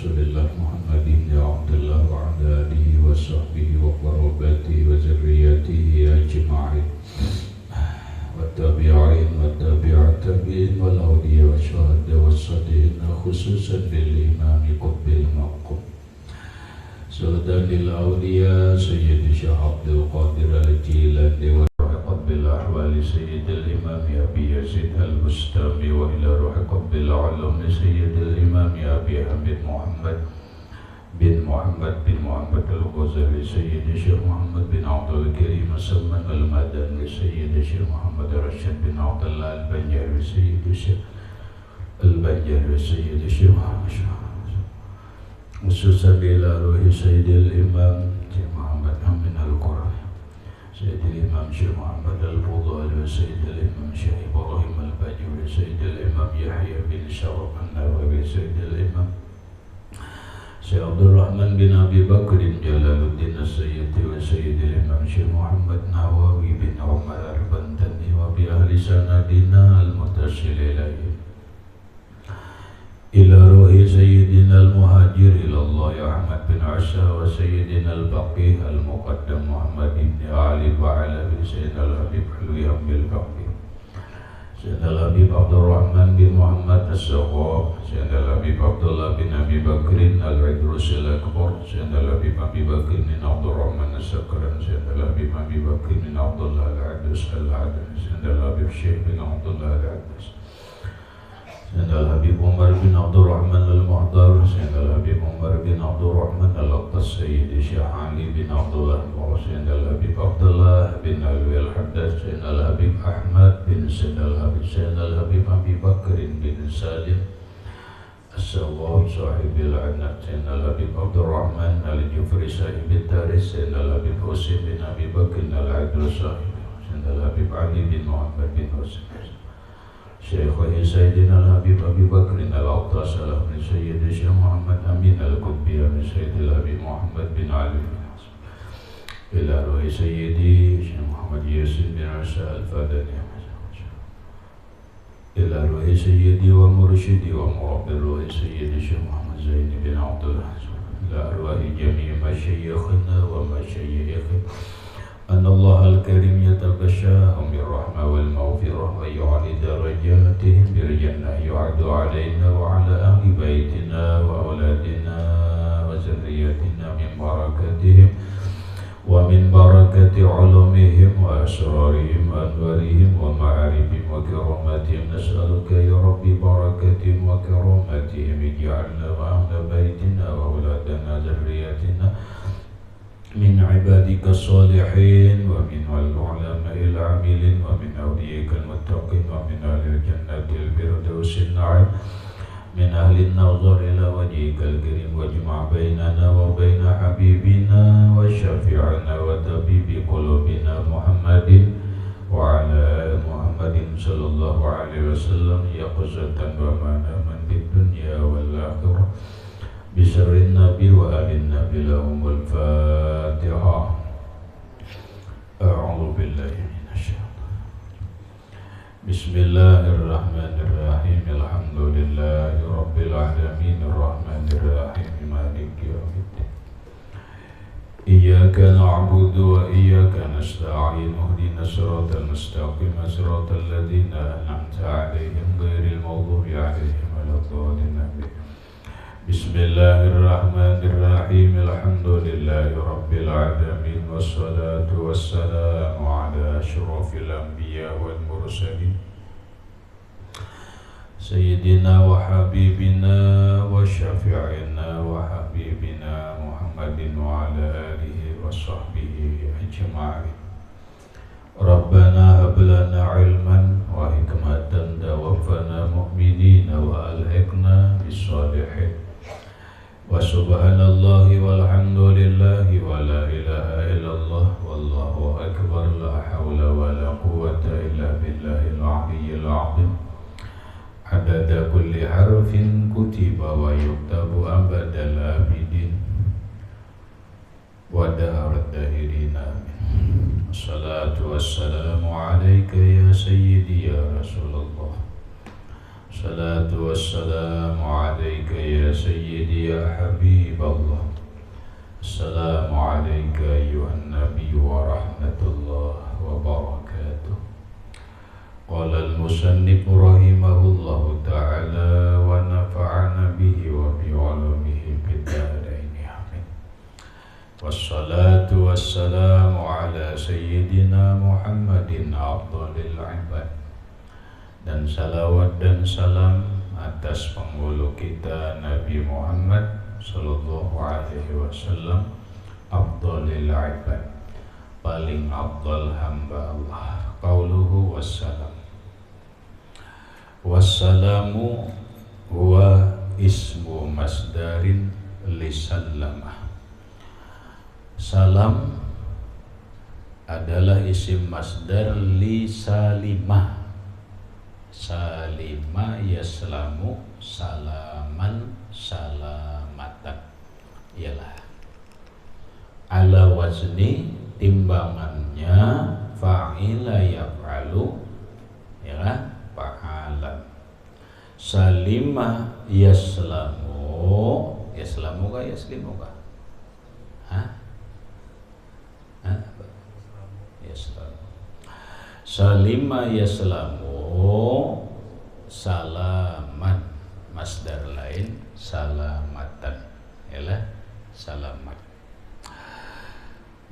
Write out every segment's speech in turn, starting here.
Rasulillah Muhammadin ya Abdullah wa ala alihi wa sahbihi wa qarabatihi wa zurriyatihi ajma'in wa tabi'in wa tabi'at tabi'in wal awliya wa syuhada wa sadiqin khususan bil imami qutbil maqam Sultan lil awliya Sayyidi Syekh Abdul Qadir al-Jilani wa qutbil ahwali Sayyidil Imam Abi Yazid al-Bustami wa ila ruhi qutbil ulum Sayyidil Imam Abi Hamid Muhammad bin Muhammad al-Ghazali Sayyidi Syekh Muhammad bin Abdul Karim As-Samman al-Madani Sayyidi Syekh Muhammad Rashid bin Abdullah al-Banjari Sayyidi Syekh al-Banjari Sayyidi Syekh Muhammad khususan ila ruhi Sayyidil Imam Syekh Muhammad Amin al-Qurani Sayyidil Imam Syekh Muhammad al-Fudhal Sayyidil Imam Syekh Ibrahim al-Bajuri Sayyidil Imam Yahya bin Syaraf an-Nawawi Sayyidil Imam Syekh Abdul Rahman bin Abi Bakrin Jalaluddin As-Sayyidi wa Sayyidil Imam Syekh Muhammad Nawawi bin Umar al-Bantani wa bi ahli sanadina al-muttasil ilayhi ila ruhi Sayyidina al-Muhajir ilallah Ahmad bin Asha wa Sayyidina al-Baqih al-Muqaddam Muhammad ibn Ali wa ala bin Sayyidina al-Habib Hulwi Hamil Baqih Sayyidina al-Habib Abdul Rahman bin Muhammad As-Saqaf Sayyidina al-Habib Abdullah bin Abi Bakrin al-Idrus al-Akbar Sayyidina al-Habib Abi Bakrin bin Abdul Rahman As-Sakran Sayyidina al-Habib Abi Bakrin bin Abdullah al-Adus al-Adus Sayyidina al-Habib Syekh bin Abdullah al-Adus Sayyidina al-Habib Umar bin Abdul Rahman al-Muhdar Sayyidina al-Habib Umar bin Abdul Rahman al-Aqtas Sayyidi Syekh Ali bin Abdullah Sayyidina al-Habib Abdullah bin Alwi al-Haddad Sayyidina al-Habib Ahmad bin Sayyidina al-Habib Abi Bakrin bin Salim As-Sawwab Sahibil Anad Sayyidina al-Habib Abdul Rahman al-Jufri Sahibil Taris Sayyidina al-Habib Husin bin Abi Bakrin al-Adrus Sayyidina al-Habib Ali bin Muhammad bin Husin Syekh Sayyidina al-Habib Abi Bakrin al-Aqtas al-Ahli Sayyidi Syekh Muhammad Amin al-Qutbi Sayyidil Habib Muhammad bin Ali bin Hasan ila ruhi Sayyidi Syekh Muhammad Yasin bin Asa al-Fadani ila ruhi Sayyidi wa Mursyidi wa Murabbir ruhi Sayyidi Syekh Muhammad Zaini bin Abdullah ila ruhi jami' masyayikhina wa masyayikhina أن الله الكريم يتغشاهم بالرحمة والمغفرة ويعلي درجاتهم بالجنة يعد علينا وعلى أهل بيتنا وأولادنا وذريتنا من بركتهم ومن بركة علومهم وأسرارهم وأنوارهم ومعارفهم وكراماتهم نسألك يا رب بركتهم وكراماتهم اجعلنا وأهل بيتنا وأولادنا ذريتنا من عبادك الصالحين ومن العلماء العاملين ومن أوليائك المتقين ومن أهل الجنة الفردوس النعيم من أهل النظر إلى وجهك الكريم واجمع بيننا وبين حبيبنا وشفيعنا وطبيب قلوبنا محمد وعلى محمد صلى الله عليه وسلم يقظة ومناما في الدنيا والآخرة بسر النبي وآل النبي لهم الفاتحة أعوذ بالله من الشيطان بسم الله الرحمن الرحيم الحمد لله رب العالمين الرحمن الرحيم مالك يوم الدين إياك نعبد وإياك نستعين اهدنا الصراط المستقيم صراط الذين أنعمت عليهم غير المغضوب عليهم ولا الضالين بسم الله الرحمن الرحيم الحمد لله رب العالمين والصلاة والسلام على أشرف الأنبياء والمرسلين سيدنا وحبيبنا وشفيعنا وحبيبنا محمد وعلى آله وصحبه أجمعين ربنا هب لنا علما وحكمة توفنا مؤمنين وألحقنا بالصالحين وسبحان الله والحمد لله ولا إله إلا الله والله أكبر لا حول ولا قوة إلا بالله العلي العظيم عدد كل حرف كتب ويكتب أبد الآبدين ودهر الداهرين آمين الصلاة والسلام عليك يا سيدي يا رسول الله الصلاة والسلام عليك يا سيدي يا حبيب الله السلام عليك أيها النبي ورحمة الله وبركاته قال المصنف رحمه الله تعالى ونفعنا به وبعلومه في الدارين آمين والصلاة والسلام على سيدنا محمد أفضل العباد dan salawat dan salam atas penghulu kita Nabi Muhammad sallallahu alaihi wasallam afdhalil ibad paling afdal hamba Allah qauluhu wassalam wassalamu huwa ismu masdarin lisallama. Salam adalah isim masdar lisalimah. Salima yaslamu salaman salamatan, ialah ala wazni timbangannya fa'ila yaf'alu, ya fa'alan. Salima yaslamu, yaslamu kah yaslimu kah? Yaslamu. Salima yaslamu salaman, masdar lain salamatan, ialah salamat.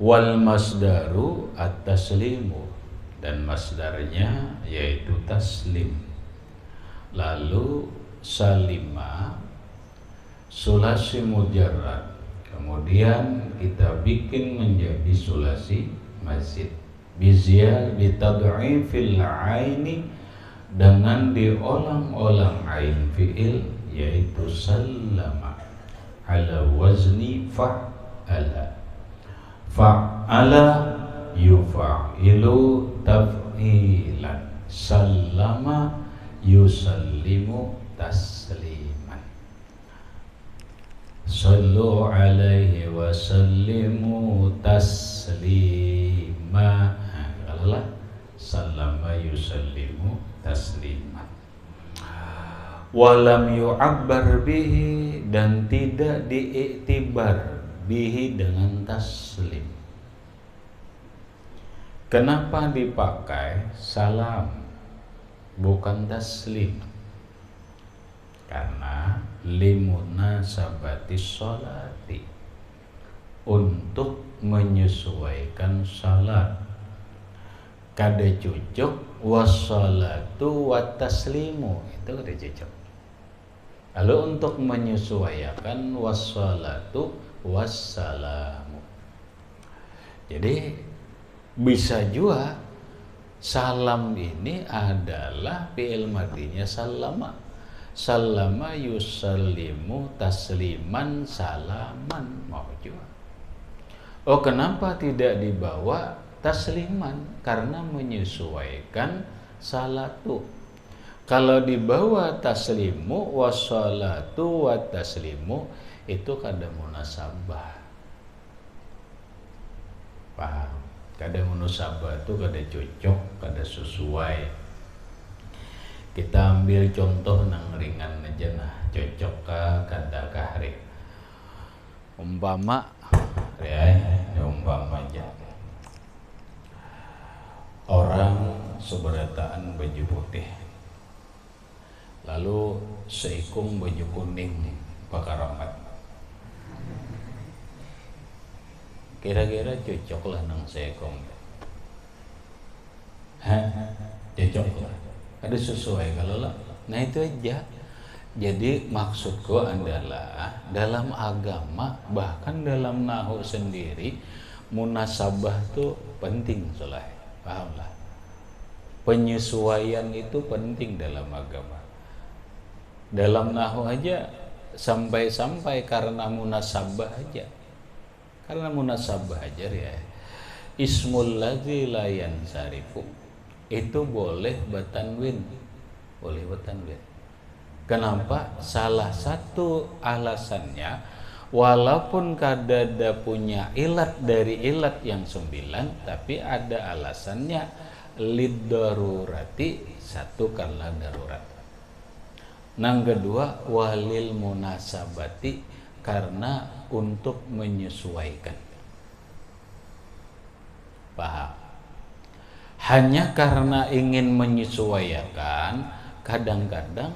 Wal masdaru at-taslimu, dan masdarnya yaitu taslim. Lalu salima sulasi mujarrad, kemudian kita bikin menjadi sulasi mazid bizial bitad'ifil aini, dengan diolang-olang ain fi'il yaitu sallama ala wazni fa'ala. Fa'ala yufa'ilu taf'ilan, sallama yusallimu tasliman. Sallu alaihi wa sallimu taslima. Allah sallama yusallimu tasliman. Walam yu'abbar bihi, dan tidak diiktibar bihi dengan taslim. Kenapa dipakai salam bukan taslim? Karena limunasabati sholati, untuk menyesuaikan salat. Kada cocok wassalatu wataslimu, itu kada cocok. Lalu untuk menyesuaikan wassalatu wassalamu. Jadi bisa juga salam ini adalah fi'il madhinya sallama. Sallama yusallimu tasliman salaman, mau juga. Oh, kenapa tidak dibawa tasliman? Karena menyesuaikan salatu. Kalau dibawa taslimu wassalatu wa taslimu, itu kada munasabah. Paham? Kada munasabah itu kada cocok, kada sesuai. Kita ambil contoh nang ringan aja nah, cocok kah kada kah hari. Umpama umpama aja. Orang seberataan baju putih, lalu seikung baju kuning pakai rambut. Kira-kira cocoklah nang seikung. Cocok lah. Ada sesuai kalau lah. Nah itu aja. Jadi maksudku adalah dalam agama, bahkan dalam nahu sendiri, munasabah itu penting soalnya. Pahamlah, penyesuaian itu penting dalam agama. Dalam nahu aja sampai-sampai karena munasabah aja. Karena munasabah aja ya. Ismul ladzi la yansarifu, itu boleh batanwin. Boleh batanwin. Kenapa? Salah satu alasannya, walaupun kadada punya ilat dari ilat yang 9, tapi ada alasannya lid darurati, satu karena darurat. Nang kedua walil munasabati karena untuk menyesuaikan. Paham? Hanya karena ingin menyesuaikan, kadang-kadang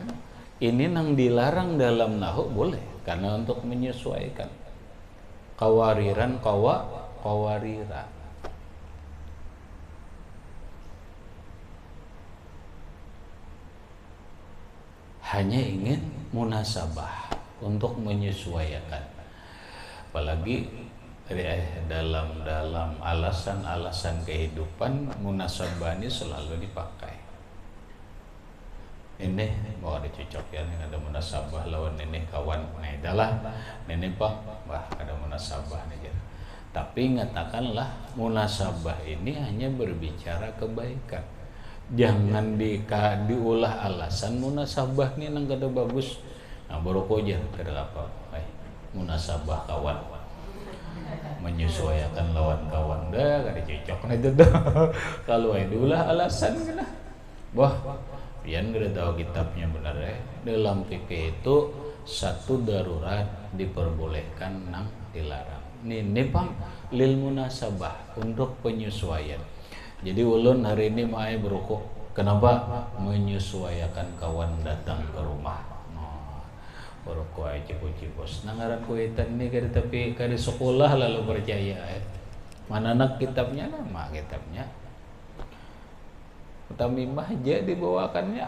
ini nang dilarang dalam nahu boleh karena untuk menyesuaikan. Kawariran kawariran. Hanya ingin munasabah untuk menyesuaikan. Apalagi dalam alasan-alasan kehidupan, munasabah ini selalu dipakai. Ini mau dicocok ya, ada munasabah lawan ini kawan, nah itulah ini pak, wah ada munasabah nih. Tapi ngatakanlah munasabah ini hanya berbicara kebaikan. Jangan diulah alasan munasabah ini nang kada bagus. Nah baru aja kada apa, munasabah kawan. Menyesuaikan lawan kawan dah kada cocok nah itu dah. Kalau itulah alasan kena. Wah, pian kada tahu kitabnya benar ya. Dalam fikih itu satu darurat diperbolehkan, nang dilarang. Ini pang lil munasabah untuk penyesuaian. Jadi ulun hari ini mau berukuk. Kenapa? Menyesuaikan kawan datang ke rumah. Baru ko ay cipos nangaran ko itan ni kada tapi kada sekolah lalu percaya mana nak kitabnya nama kitabnya utamimah aja dibawakannya.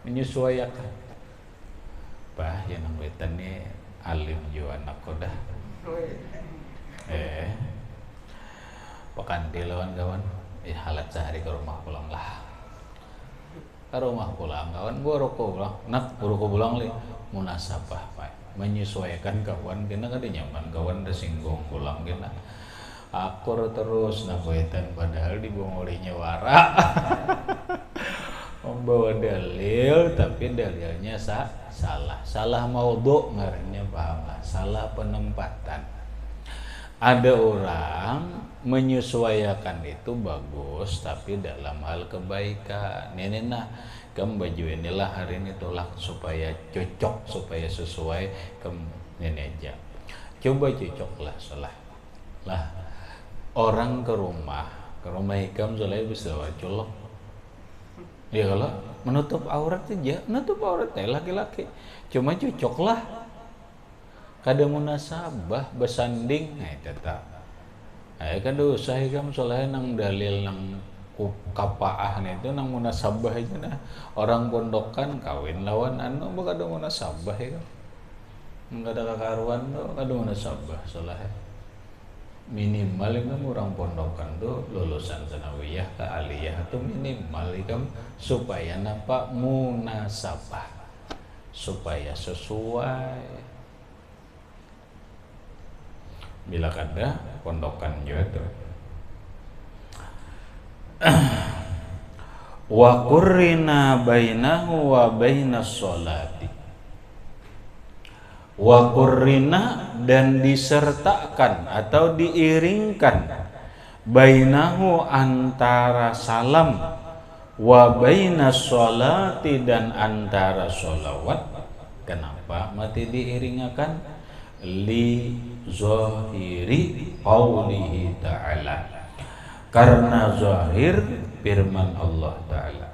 Menyesuaikan bah yang nang itan ni alim jo anak ko dah pakan di lawan kawan halat sehari ke rumah pulang lah. Ke rumah pulang kawan baru ko pulang nak baru ko pulang li munasabah pak menyesuaikan kawan kena kada nyaman kawan dah singgung pulang kena akur terus nak wetan padahal di bongolinya wara. Membawa dalil tapi dalilnya salah maudhu ngarannya, paham, salah penempatan. Ada orang menyesuaikan itu bagus tapi dalam hal kebaikan. Ini nah kem baju inilah hari ini tolak supaya cocok, supaya sesuai kem ini aja. Coba cocoklah salah. Lah orang ke rumah ikam soleh bisa colok. Ya kalau menutup aurat aja, menutup auratnya laki-laki. Cuma cocoklah. Kada munasabah bersanding nah tetap kan dosa ikam soalnya nang dalil nang kapaah itu nang munasabah aja nah orang pondokan kawin lawan anu kada munasabah ikam kada kakaruan tuh kada munasabah soalnya minimal ikam orang pondokan tuh lulusan sanawiyah ke aliyah tuh minimal ikam supaya nampak munasabah supaya sesuai. Bila kada pondokan juga tuh. Wa qurrina bainahu wa bainas sholati. Wa qurrina dan disertakan atau diiringkan bainahu antara salam wa bainas sholati dan antara sholawat. Kenapa mati diiringakan? Li zahiri qawlihi ta'ala, karena zahir firman Allah ta'ala,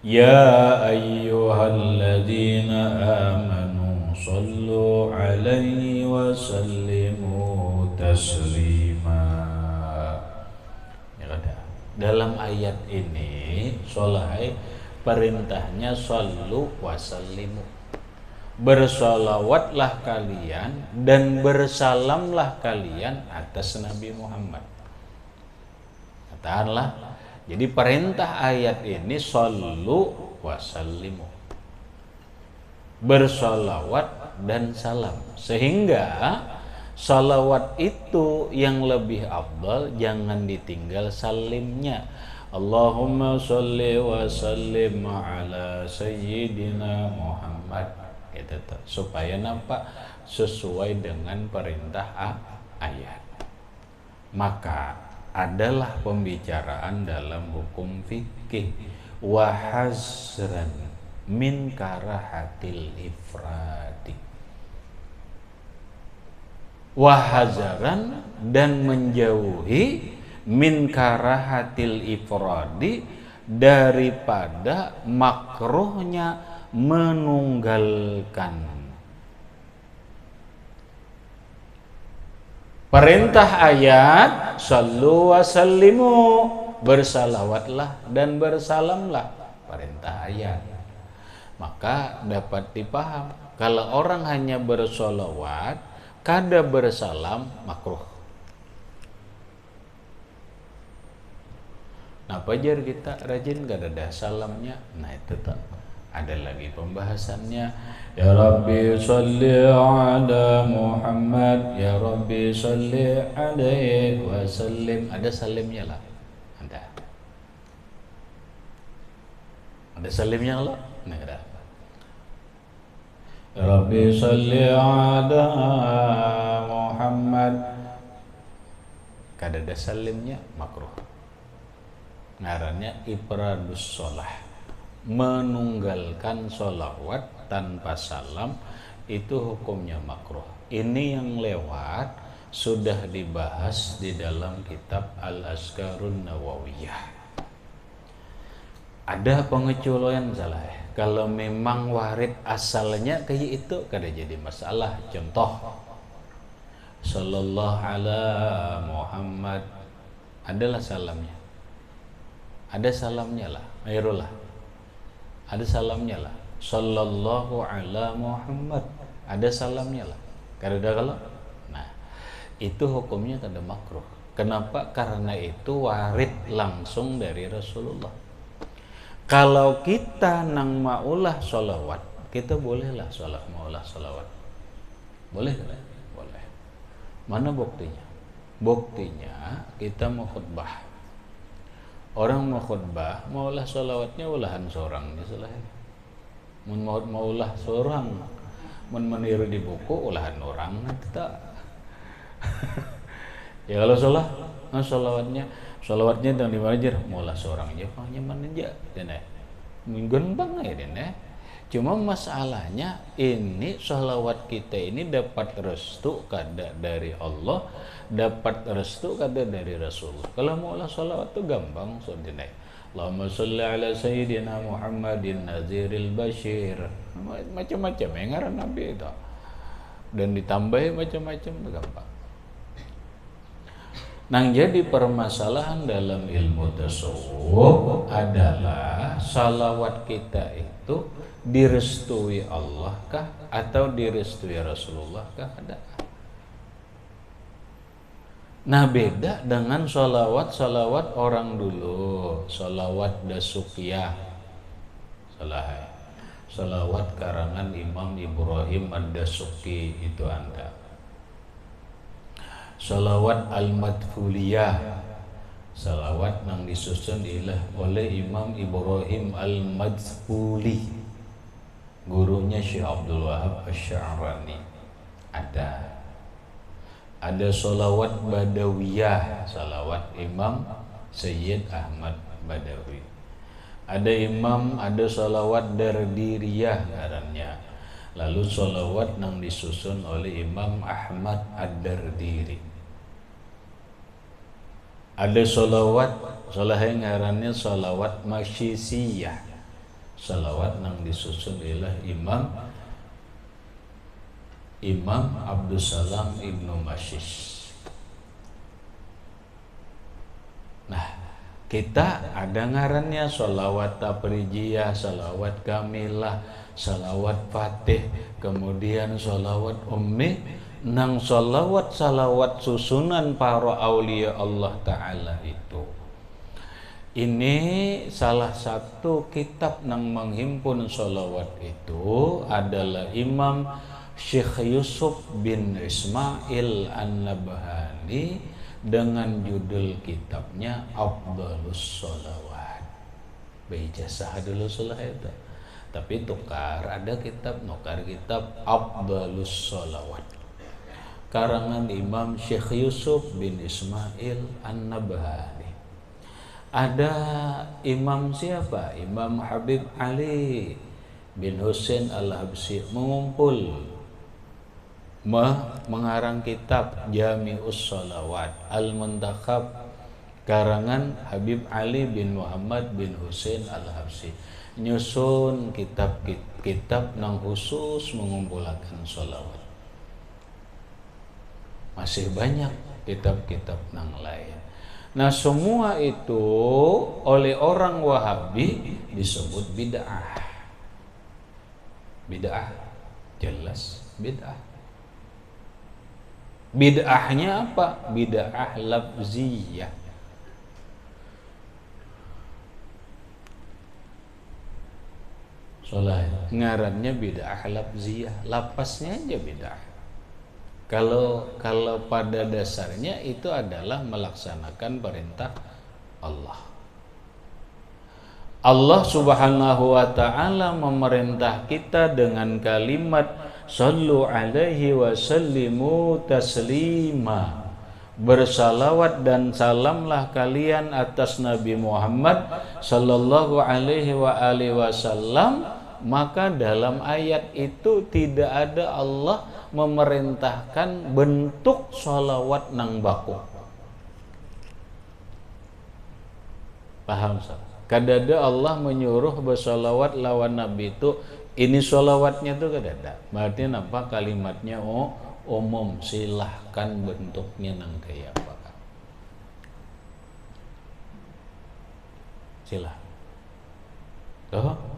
ya ayyuhalladzina amanu sallu alaihi wa sallimu taslima. Ya, dalam ayat ini solai perintahnya sallu wa sallimu, bersolawatlah kalian dan bersalamlah kalian atas Nabi Muhammad. Katakanlah, jadi perintah ayat ini sallu wa sallimu, bersolawat dan salam, sehingga salawat itu yang lebih afdal, jangan ditinggal salimnya. Allahumma salli wa sallim ala sayyidina Muhammad, supaya nampak sesuai dengan perintah ayat. Maka adalah pembicaraan dalam hukum fikih wahazran min karahatil ifradi. Wahazaran, dan menjauhi min karahatil ifradi, daripada makruhnya menunggalkan. Perintah ayat sallu wa sallimu, bersalawatlah dan bersalamlah, perintah ayat. Maka dapat dipaham kalau orang hanya bersolawat kada bersalam makruh. Nah, pajar kita rajin gak ada salamnya. Nah, itu tak ada lagi pembahasannya. Ya Rabbi salli ala Muhammad, ya Rabbi salli alaihi wa sallim. Ada salimnya lah. Ada salimnya lah. Nah, ada. Ya Rabbi salli ala Muhammad, kada ada salimnya makruh. Ngarannya ifradus sholah, menunggalkan sholawat tanpa salam, itu hukumnya makruh. Ini yang lewat sudah dibahas di dalam kitab Al-Azkarun Nawawiyah. Ada pengecualian salah ya. Kalau memang warid asalnya kayak itu kada jadi masalah. Contoh, sallallahu ala Muhammad, adalah salamnya. Ada salamnya lah, airullah. Ada salamnya lah. Sallallahu ala Muhammad, ada salamnya lah. Kada ada kalau. Nah, itu hukumnya kada makruh. Kenapa? Karena itu warid langsung dari Rasulullah. Kalau kita nang maulah sholawat, kita bolehlah maulah sholawat. Boleh kan? Boleh. Mana buktinya? Buktinya kita mau khutbah. Orang mau khutbah, maulah sholawatnya ulahan seorang selain. Maulah seorang, meniru di buku ulahan orang kita. Ya kalau sholawatnya yang dibajar maulah seorang aja, nyaman aja, dan gampang ya dan Cuma masalahnya ini sholawat kita ini dapat restu kada dari Allah, dapat restu kada dari Rasulullah. Kalau maulah sholawat itu gampang sodinai. Allahumma sholli ala sayyidina Muhammadin naziril bashir. Macam-macam yang ngaran Nabi itu. Dan ditambahi macam-macam itu gampang. Nang jadi permasalahan dalam ilmu tasawuf adalah salawat kita itu direstui Allah kah atau direstui Rasulullah kah? Ada. Nah, beda dengan salawat orang dulu, salawat dasukiyah, salawat karangan Imam Ibrahim Ad-Dasuki itu Anda. Salawat Al-Madfuliyah, salawat yang disusun oleh Imam Ibrahim Al-Madfuli, gurunya Syekh Abdul Wahab Asy-Sya'rani. Ada salawat Badawiyah, salawat Imam Sayyid Ahmad Badawi. Ada salawat Dardiriyah ngarannya. Lalu salawat yang disusun oleh Imam Ahmad Ad-Dardiri. Ada salawat yang ngarannya salawat Masyisiyah, salawat yang disusun oleh Imam Abdus Salam Ibnu Masyis. Nah, kita ada ngarannya salawat Tafrijiyah, salawat Kamilah, salawat Fatih, kemudian salawat Ummi. Nang salawat susunan para aulia Allah Ta'ala itu, ini salah satu kitab yang menghimpun salawat itu adalah Imam Syekh Yusuf bin Ismail An-Nabhani dengan judul kitabnya Afdhalus Sholawat. Beijazah dulu salah itu. Tapi ada kitab Afdhalus Sholawat karangan Imam Syekh Yusuf bin Ismail An-Nabhani. Ada Imam siapa? Imam Habib Ali bin Husain Al-Habsyi mengumpul mengarang kitab Jami'us Sholawat Al-Muntakhab karangan Habib Ali bin Muhammad bin Husain Al-Habsyi, nyusun kitab nang khusus mengumpulkan sholawat. Masih banyak kitab-kitab nang lain. Nah, semua itu oleh orang Wahabi disebut bid'ah. Bid'ah, jelas bid'ah. Bid'ahnya apa? Bid'ah lafziyah. Soalnya ngarannya bid'ah lafziyah, lapasnya aja bid'ah. Kalau pada dasarnya itu adalah melaksanakan perintah Allah. Allah Subhanahu wa taala memerintah kita dengan kalimat sallu alaihi wa sallimu taslima. Bersalawat dan salamlah kalian atas Nabi Muhammad sallallahu alaihi wasallam. Maka dalam ayat itu tidak ada Allah memerintahkan bentuk sholawat nang baku. Paham so? Kadada Allah menyuruh bersolawat lawan Nabi itu, ini sholawatnya tuh kadada. Berarti apa kalimatnya umum, silahkan bentuknya nang kayak apa. Silahkan. Tuh.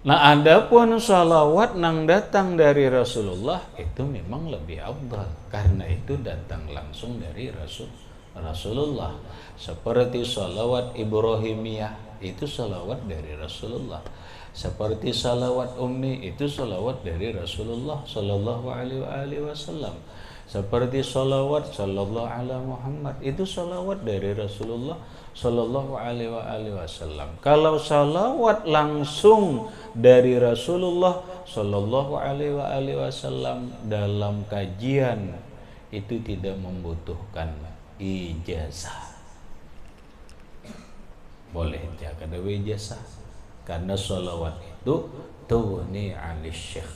Nah, adapun sholawat nang datang dari Rasulullah itu memang lebih afdal karena itu datang langsung dari Rasulullah. Seperti sholawat Ibrahimiyah itu sholawat dari Rasulullah. Seperti sholawat Ummi itu sholawat dari Rasulullah sallallahu alaihi wasallam. Seperti sholawat sallallahu ala Muhammad itu sholawat dari Rasulullah sallallahu alaihi wasallam. Kalau sholawat langsung dari Rasulullah sallallahu alaihi wasallam dalam kajian itu tidak membutuhkan ijazah. Boleh jaga dewe ijazah karena sholawat itu tughni 'anil syekh.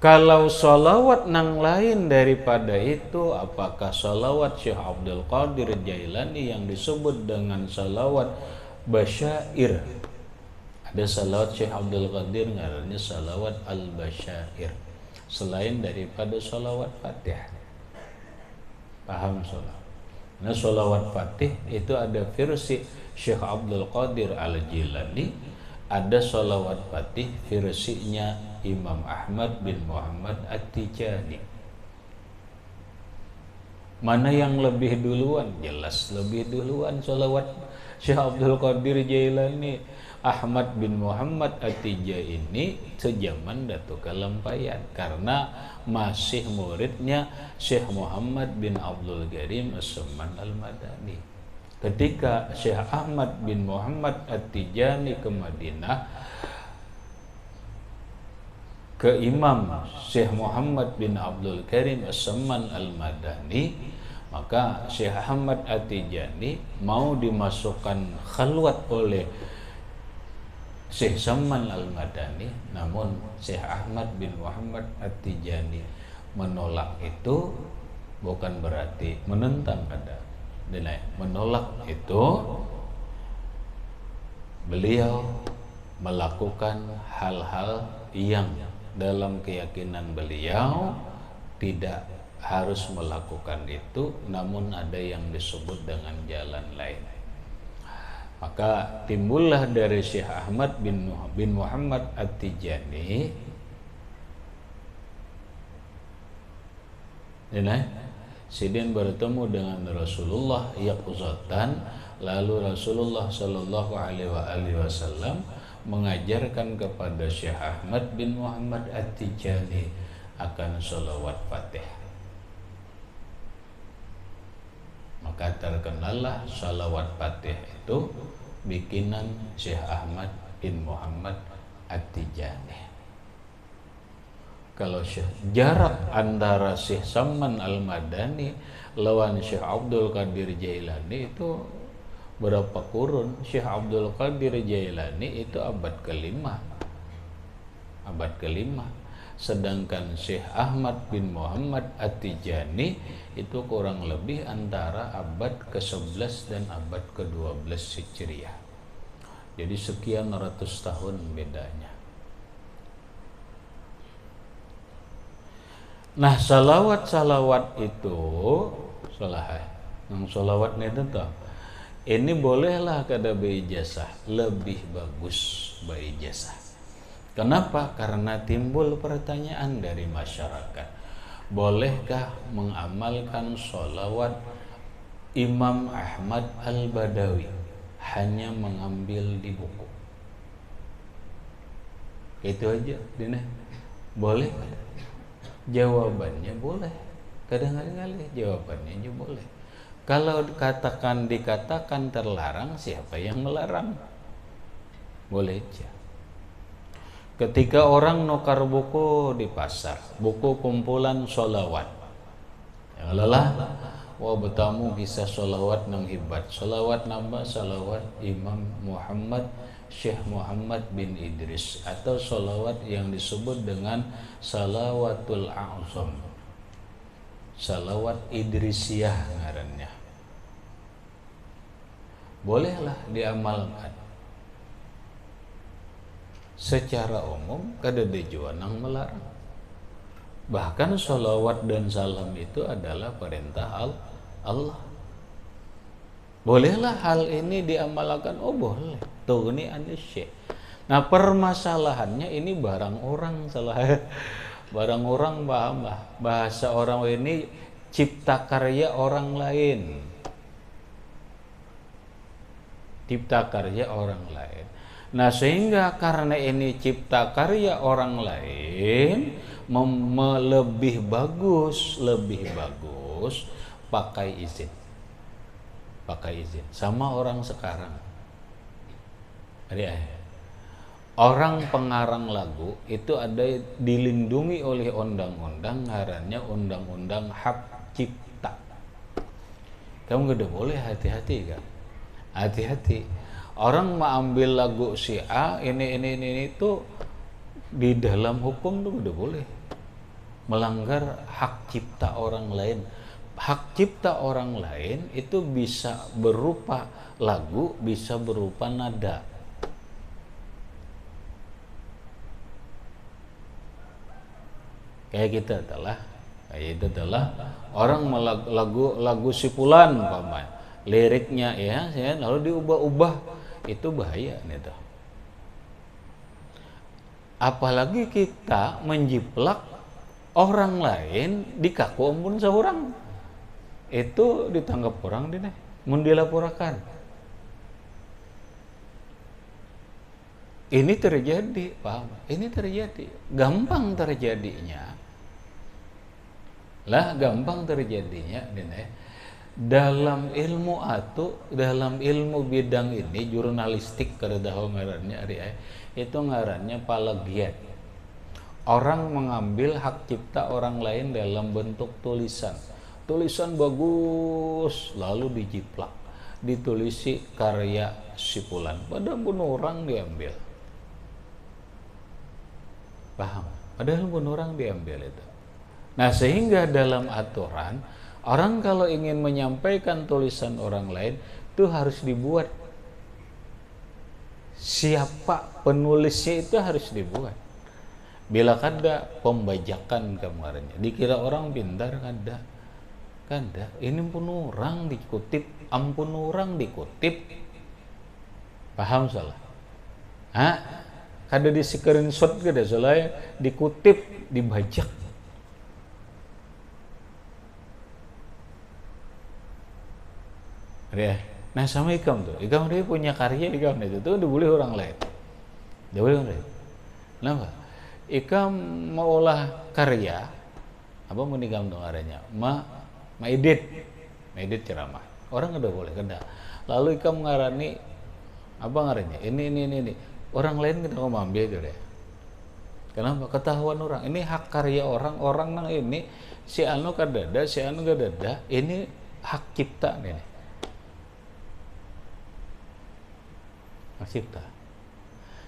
Kalau sholawat nang lain daripada itu, apakah sholawat Syekh Abdul Qadir Jailani yang disebut dengan sholawat basyair? Ada sholawat Syekh Abdul Qadir ngarannya sholawat al-basyair, selain daripada sholawat Fatih. Paham sholawat? Nah, sholawat Fatih itu ada versi Syekh Abdul Qadir Al-Jilani, ada sholawat Fatih versinya Imam Ahmad bin Muhammad At-Tijani. Mana yang lebih duluan? Jelas lebih duluan sholawat Syekh Abdul Qadir Jailani. Ahmad bin Muhammad At-Tijani ini sejaman Datuk Kalampayan karena masih muridnya Syekh Muhammad bin Abdul Karim As-Samman Al-Madani. Ketika Syekh Ahmad bin Muhammad At-Tijani ke Madinah, ke Imam Syekh Muhammad bin Abdul Karim As-Samman Al-Madani, maka Syekh Ahmad At-Tijani mau dimasukkan khalwat oleh Syekh Samman Al-Madani, namun Syekh Ahmad bin Muhammad At-Tijani menolak itu. Bukan berarti menentang, kada. Menolak itu beliau melakukan hal-hal yang dalam keyakinan beliau tidak harus melakukan itu, namun ada yang disebut dengan jalan lain. Maka timbullah dari Syekh Ahmad bin Muhammad At-Tijani sidin bertemu dengan Rasulullah yaqzatan, lalu Rasulullah sallallahu alaihi wasallam mengajarkan kepada Syekh Ahmad bin Muhammad At-Tijani akan sholawat Fatih. Maka terkenallah sholawat Fatih itu bikinan Syekh Ahmad bin Muhammad At-Tijani. Kalau jarak antara Syekh Samman Al-Madani lawan Syekh Abdul Qadir Jailani itu berapa kurun. Syekh Abdul Qadir Jailani itu abad kelima, sedangkan Syekh Ahmad bin Muhammad At-Tijani itu kurang lebih antara abad ke-11 dan abad ke-12 Hijriah. Jadi sekian ratus tahun bedanya. Nah, salawat itu salawatnya itu toh, ini bolehlah kada beijazah, lebih bagus beijazah. Kenapa? Karena timbul pertanyaan dari masyarakat, bolehkah mengamalkan sholawat Imam Ahmad Al-Badawi hanya mengambil di buku? Itu aja, Dina. Boleh? Jawabannya boleh. Kadang-kadang jawabannya aja boleh. Kalau dikatakan terlarang, siapa yang melarang? Boleh aja. Ketika orang nukar buku di pasar, buku kumpulan sholawat, yang lelah, wah bertamu kisah sholawat nang hebat. Sholawat nama sholawat Imam Muhammad Syekh Muhammad bin Idris, atau sholawat yang disebut dengan Salawatul A'zam, salawat Idrisiyah ngarannya. Bolehlah diamalkan. Secara umum kada ada nang melarang. Bahkan sholawat dan salam itu adalah perintah Allah. Bolehlah hal ini diamalkan? Oh boleh. Tuh ini ada syekh. Nah permasalahannya ini barang orang salah. Barang orang paham lah. Bahasa orang ini cipta karya orang lain. Cipta karya orang lain. Nah sehingga karena ini cipta karya orang lain, lebih bagus pakai izin. Sama orang sekarang. Orang pengarang lagu itu ada dilindungi oleh undang-undang, ngarannya undang-undang hak cipta. Kamu gak boleh, hati-hati kan? Hati-hati. Orang mau ambil lagu si A ini itu di dalam hukum tuh udah boleh melanggar hak cipta orang lain. Hak cipta orang lain itu bisa berupa lagu, bisa berupa nada. Kayak kita adalah orang lagu sipulan umpamanya, liriknya ya lalu diubah-ubah, itu bahaya nih tuh. Apalagi kita menjiplak orang lain di kaku ampun seorang, itu ditanggap orang deh, mun dilaporkan. Ini terjadi, paham? Ini terjadi, gampang terjadinya. Gampang terjadinya deh. Dalam ilmu bidang ini, jurnalistik keredaho ngarannya itu ngarannya plagiat. Orang mengambil hak cipta orang lain dalam bentuk tulisan bagus, lalu dijiplak, ditulisi karya sipulan, padahal bunuh orang diambil. Paham? Padahal bunuh orang diambil itu. Nah sehingga dalam aturan, orang kalau ingin menyampaikan tulisan orang lain itu harus dibuat. Siapa penulisnya itu harus dibuat. Bila kada pembajakan kemarinnya, dikira orang pintar, kada. Ini pun orang dikutip, ampun orang dikutip. Paham salah? Kada di screenshot kada salah, dikutip, dibajak. Nah sama Ikam tuh, Ikam dia punya karya, Ikam itu tuh boleh orang lain. Kenapa? Ikam mau olah karya, apa mau Ikam tuh karya? edit ceramah. Orang udah boleh kena. Lalu Ikam ngarani apa ngarannya? Ini. Orang lain kita mau ambil itu deh. Kenapa? Ketahuan orang. Ini hak karya orang nang ini si anu kadada, ini hak cipta nih. cipta.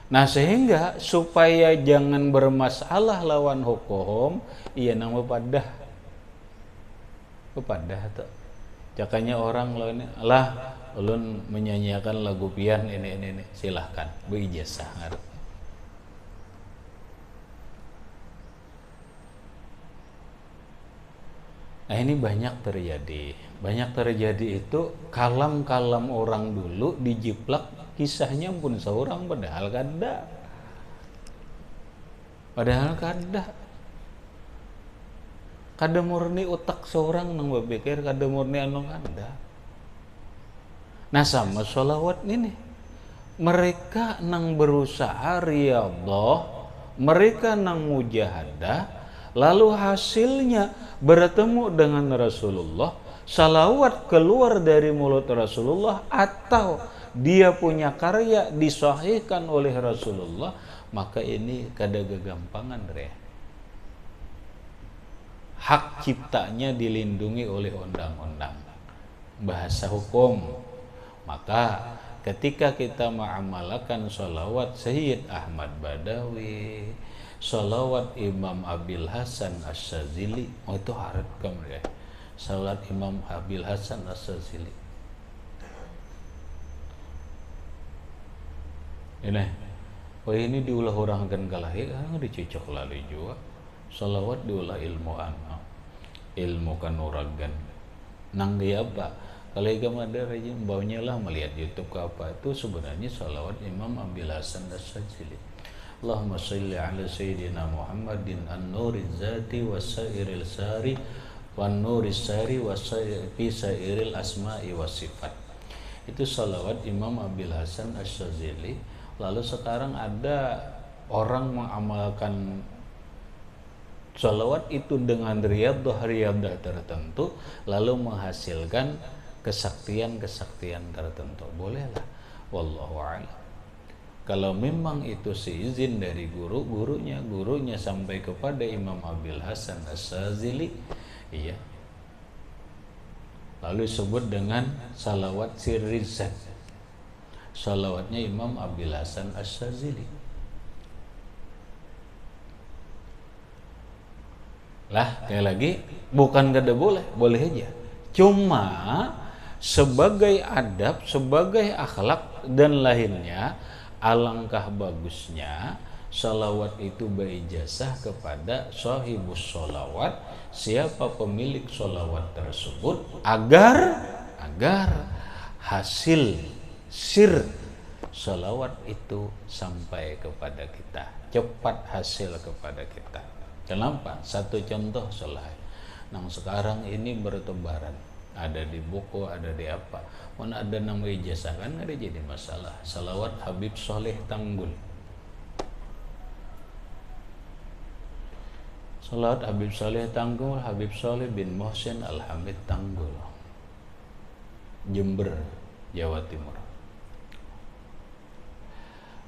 Nah sehingga supaya jangan bermasalah lawan hukum, iya nang bepadah tuh. Jakanya orang lawan lah ulun menyanyiakan lagu pian ini silahkan berijazah ngarep. Nah ini banyak terjadi itu kalam-kalam orang dulu dijiplak kisahnya pun seorang padahal kada murni otak seorang nang berpikir kada murni anu kada. Nah sama sholawat ini mereka nang berusaha riyadhah, mereka nang mujahadah, lalu hasilnya bertemu dengan Rasulullah, salawat keluar dari mulut Rasulullah atau dia punya karya disahihkan oleh Rasulullah, maka ini kada gagampangan re. Hak ciptanya dilindungi oleh undang-undang bahasa hukum. Maka ketika kita mengamalkan sholawat Sayyid Ahmad Badawi, sholawat Imam Abil Hasan Asyazili, itu harap kamu ya, sholawat Imam Abil Hasan Asyazili ini diulah orang akan kalahi karena dicocok lalu juga sholawat diulah ilmu kanuragan nang dia apa kalau kamu ada rajin baunya lah melihat YouTube ke apa itu sebenarnya sholawat Imam Abil Hasan Asyazili. Allahumma sholli ala sayyidina Muhammadin an-nuriz zati wasairil sari wan nuris sari wasairil asma'i wasifat. Itu sholawat Imam Abil Hasan Asyazili. Lalu sekarang ada orang mengamalkan sholawat itu dengan riyadhah tertentu lalu menghasilkan kesaktian tertentu. Bolehlah, wallahu a'lam. Kalau memang itu seizin dari gurunya sampai kepada Imam Abil Hasan Asyazili, iya. Lalu disebut dengan salawat sirrizat. Salawatnya Imam Abil Hasan Asyazili. Lah, kayak lagi bukan kada boleh aja. Cuma sebagai adab, sebagai akhlak dan lainnya, alangkah bagusnya salawat itu berijazah kepada sahibus sholawat, siapa pemilik sholawat tersebut, agar hasil sir sholawat itu sampai kepada kita, cepat hasil kepada kita. Kenapa? Satu contoh sholawat nang sekarang ini bertebaran, ada di buku, ada di apa, mana ada nama ijazah kan ada jadi masalah. Salawat Habib Soleh Tanggul, salawat Habib Soleh Tanggul, Habib Soleh bin Mohsin Al-Hamid Tanggul, Jember, Jawa Timur.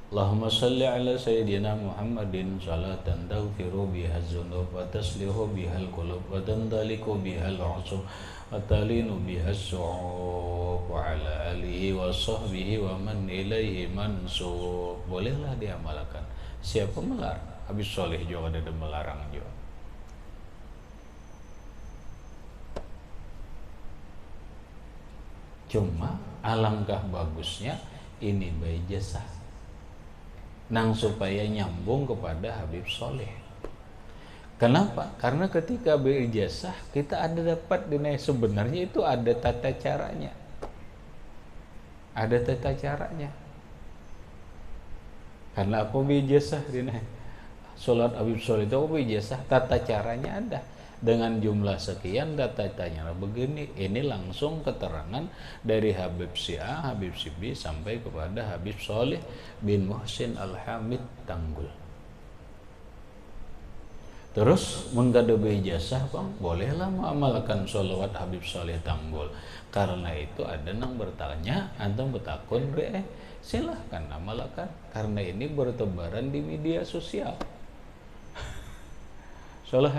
Allahumma salli ala sayyidina Muhammadin salatan taghfiru biha dzunub wa taslihu bihal qulub wa tandaliku bihal usub wa talinu biha su'ub wa ala alihi wa sahbihi wa man ilaihi mansub. Bolehlah diamalkan. Siapa melarang? Habis soleh juga ada melarang juga. Cuma alangkah bagusnya ini berijazah nang supaya nyambung kepada Habib Soleh. Kenapa? Karena ketika berijazah kita ada dapat dinai, sebenarnya itu ada tata caranya. Ada tata caranya. Karena aku berijazah dinai salat Habib Soleh itu aku berijazah, tata caranya ada. Dengan jumlah sekian datanya begini, ini langsung keterangan dari Habib si A, Habib si B sampai kepada Habib Soleh bin Mohsin Al-Hamid Tanggul. Terus mengkada ijazah bang, bolehlah mengamalkan sholawat Habib Soleh Tanggul. Karena itu ada nang bertanya atau bertakun, silahkan amalkan. Karena ini bertebaran di media sosial. Soleh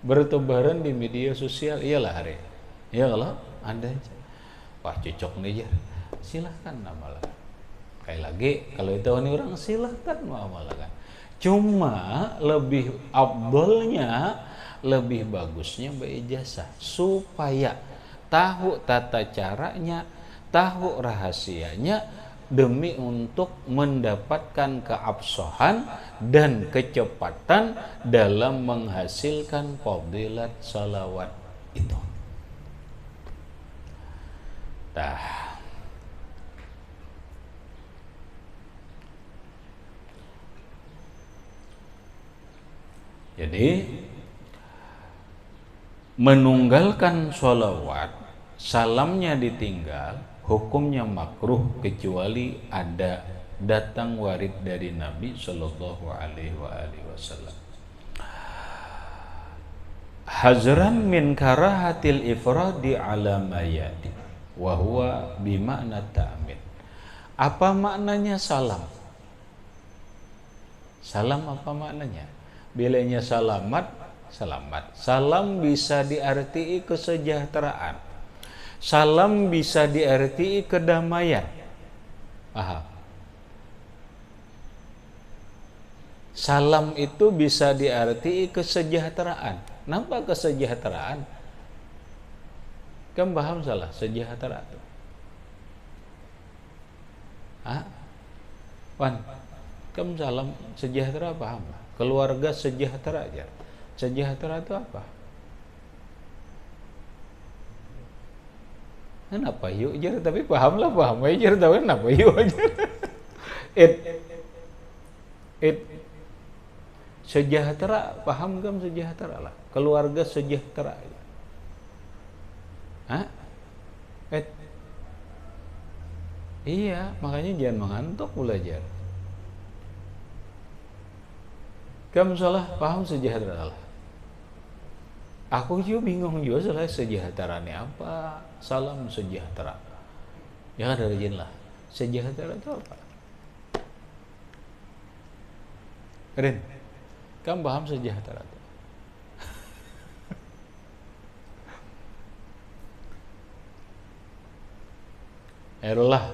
bertebaran di media sosial, iyalah hari ya, kalau ada aja wah cocok nih ya, silahkan amalkan. Sekali lagi, kalau itu orang silahkan muamalahkan. Cuma lebih afdolnya, lebih bagusnya berijazah supaya tahu tata caranya, tahu rahasianya demi untuk mendapatkan keabsahan dan kecepatan dalam menghasilkan fadilat salawat itu. Jadi menunggalkan sholawat, salamnya ditinggal, hukumnya makruh kecuali ada datang warid dari Nabi Shallallahu Alaihi Wasallam. Hazran min karahatil ifradi ala mayati wa huwa bima'na ta'min. Apa maknanya salam? Salam apa maknanya? Bilanya selamat. Salam bisa diartii kesejahteraan. Salam bisa diartii kedamaian. Paham? Salam itu bisa diartii kesejahteraan. Kenapa kesejahteraan? Kamu paham salah sejahtera itu? Wan, kamu salam sejahtera paham? Keluarga sejahtera aja. Sejahtera itu apa? Kenapa yuk aja? Tapi paham aja. Tapi kenapa yuk aja? Sejahtera, paham kan sejahtera lah. Keluarga sejahtera. Iya, makanya jangan mengantuk belajar. Kamu salah paham sejahtera lah. Aku juga bingung juga salah sejahtera ini apa? Salam sejahtera. Ya kan dari jin lah. Sejahtera itu apa? Rin, kamu paham sejahtera itu? Erolah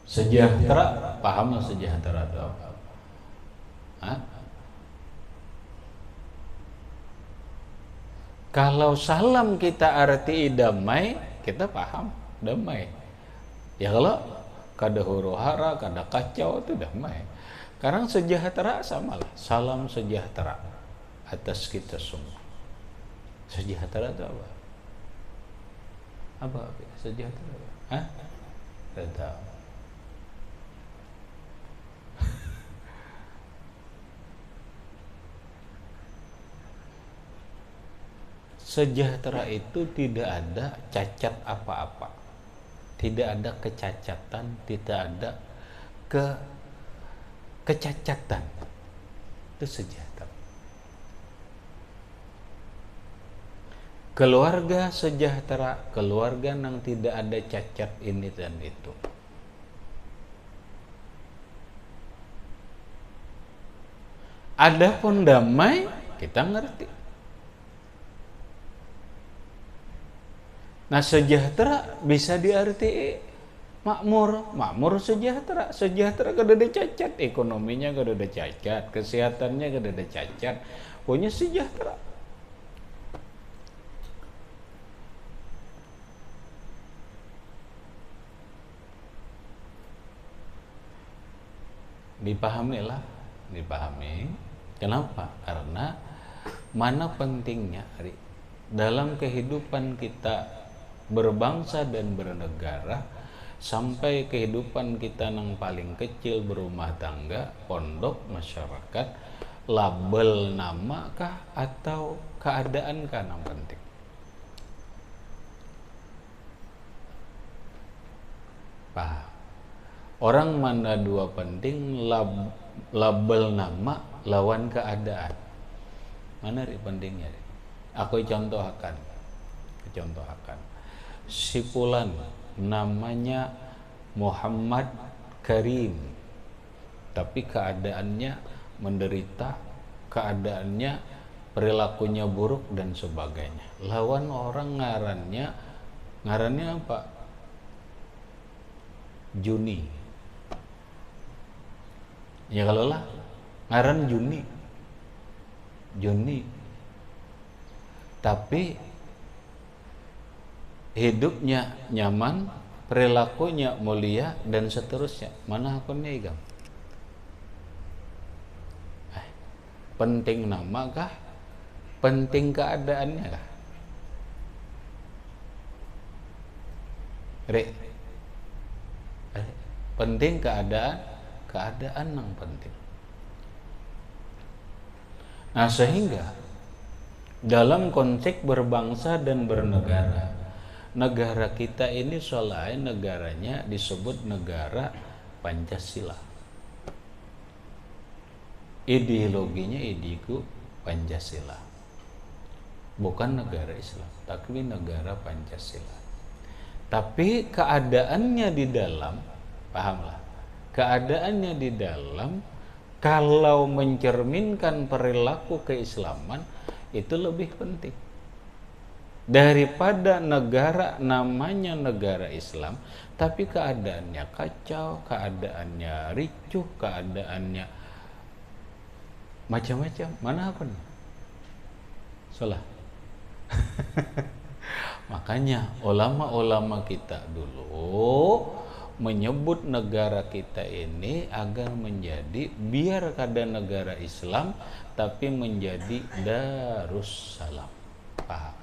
sejahtera, paham sejahtera itu apa? Kalau salam kita arti damai, kita paham damai. Ya kalau kada huru-hara, kada kacau itu damai. Sekarang sejahtera sama lah. Salam sejahtera atas kita semua. Sejahtera itu apa? Apa sejahtera? Tidak tahu. Sejahtera itu tidak ada cacat apa-apa, tidak ada kecacatan, tidak ada kecacatan. Itu sejahtera. Keluarga sejahtera, keluarga yang tidak ada cacat ini dan itu. Adapun damai, kita ngerti. Nah, sejahtera bisa diarti makmur sejahtera. Sejahtera kada ada cacat, ekonominya kada ada cacat, kesehatannya kada ada cacat, punya sejahtera. Dipahami. Kenapa? Karena mana pentingnya dalam kehidupan kita berbangsa dan bernegara, sampai kehidupan kita yang paling kecil berumah tangga, pondok, masyarakat, label nama kah atau keadaan kah yang penting? Paham? Orang mana dua penting, label nama lawan keadaan. Mana pentingnya? Aku contohkan. Si fulan namanya Muhammad Karim, tapi keadaannya menderita, keadaannya perilakunya buruk dan sebagainya. Lawan orang ngarannya apa? Juni. Ya kalau lah ngaran Juni, tapi hidupnya nyaman, perilakunya mulia dan seterusnya. Mana akunnya Igam? Penting nama kah? Penting keadaannya kah? Penting keadaan yang penting. Nah, sehingga dalam konteks berbangsa dan bernegara, negara kita ini selain negaranya disebut negara Pancasila. Ideologinya ideologi Pancasila. Bukan negara Islam, tapi negara Pancasila. Tapi keadaannya di dalam, pahamlah, keadaannya di dalam kalau mencerminkan perilaku keislaman itu lebih penting daripada negara namanya negara Islam tapi keadaannya kacau, keadaannya ricuh, keadaannya macam-macam. Mana apa nih? Salah. Makanya ulama-ulama kita dulu menyebut negara kita ini agar menjadi biar kada negara Islam tapi menjadi Darussalam. Paham?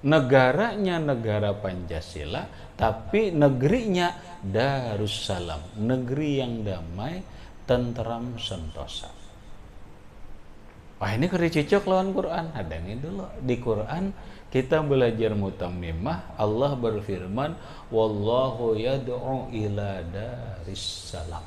Negaranya negara Pancasila tapi negerinya Darussalam, negeri yang damai, tentram, sentosa. Wah, ini kira cocok lawan Quran. Hadangin dulu di Quran kita belajar mutammimah. Allah berfirman, wallahu yad'u ila darissalam.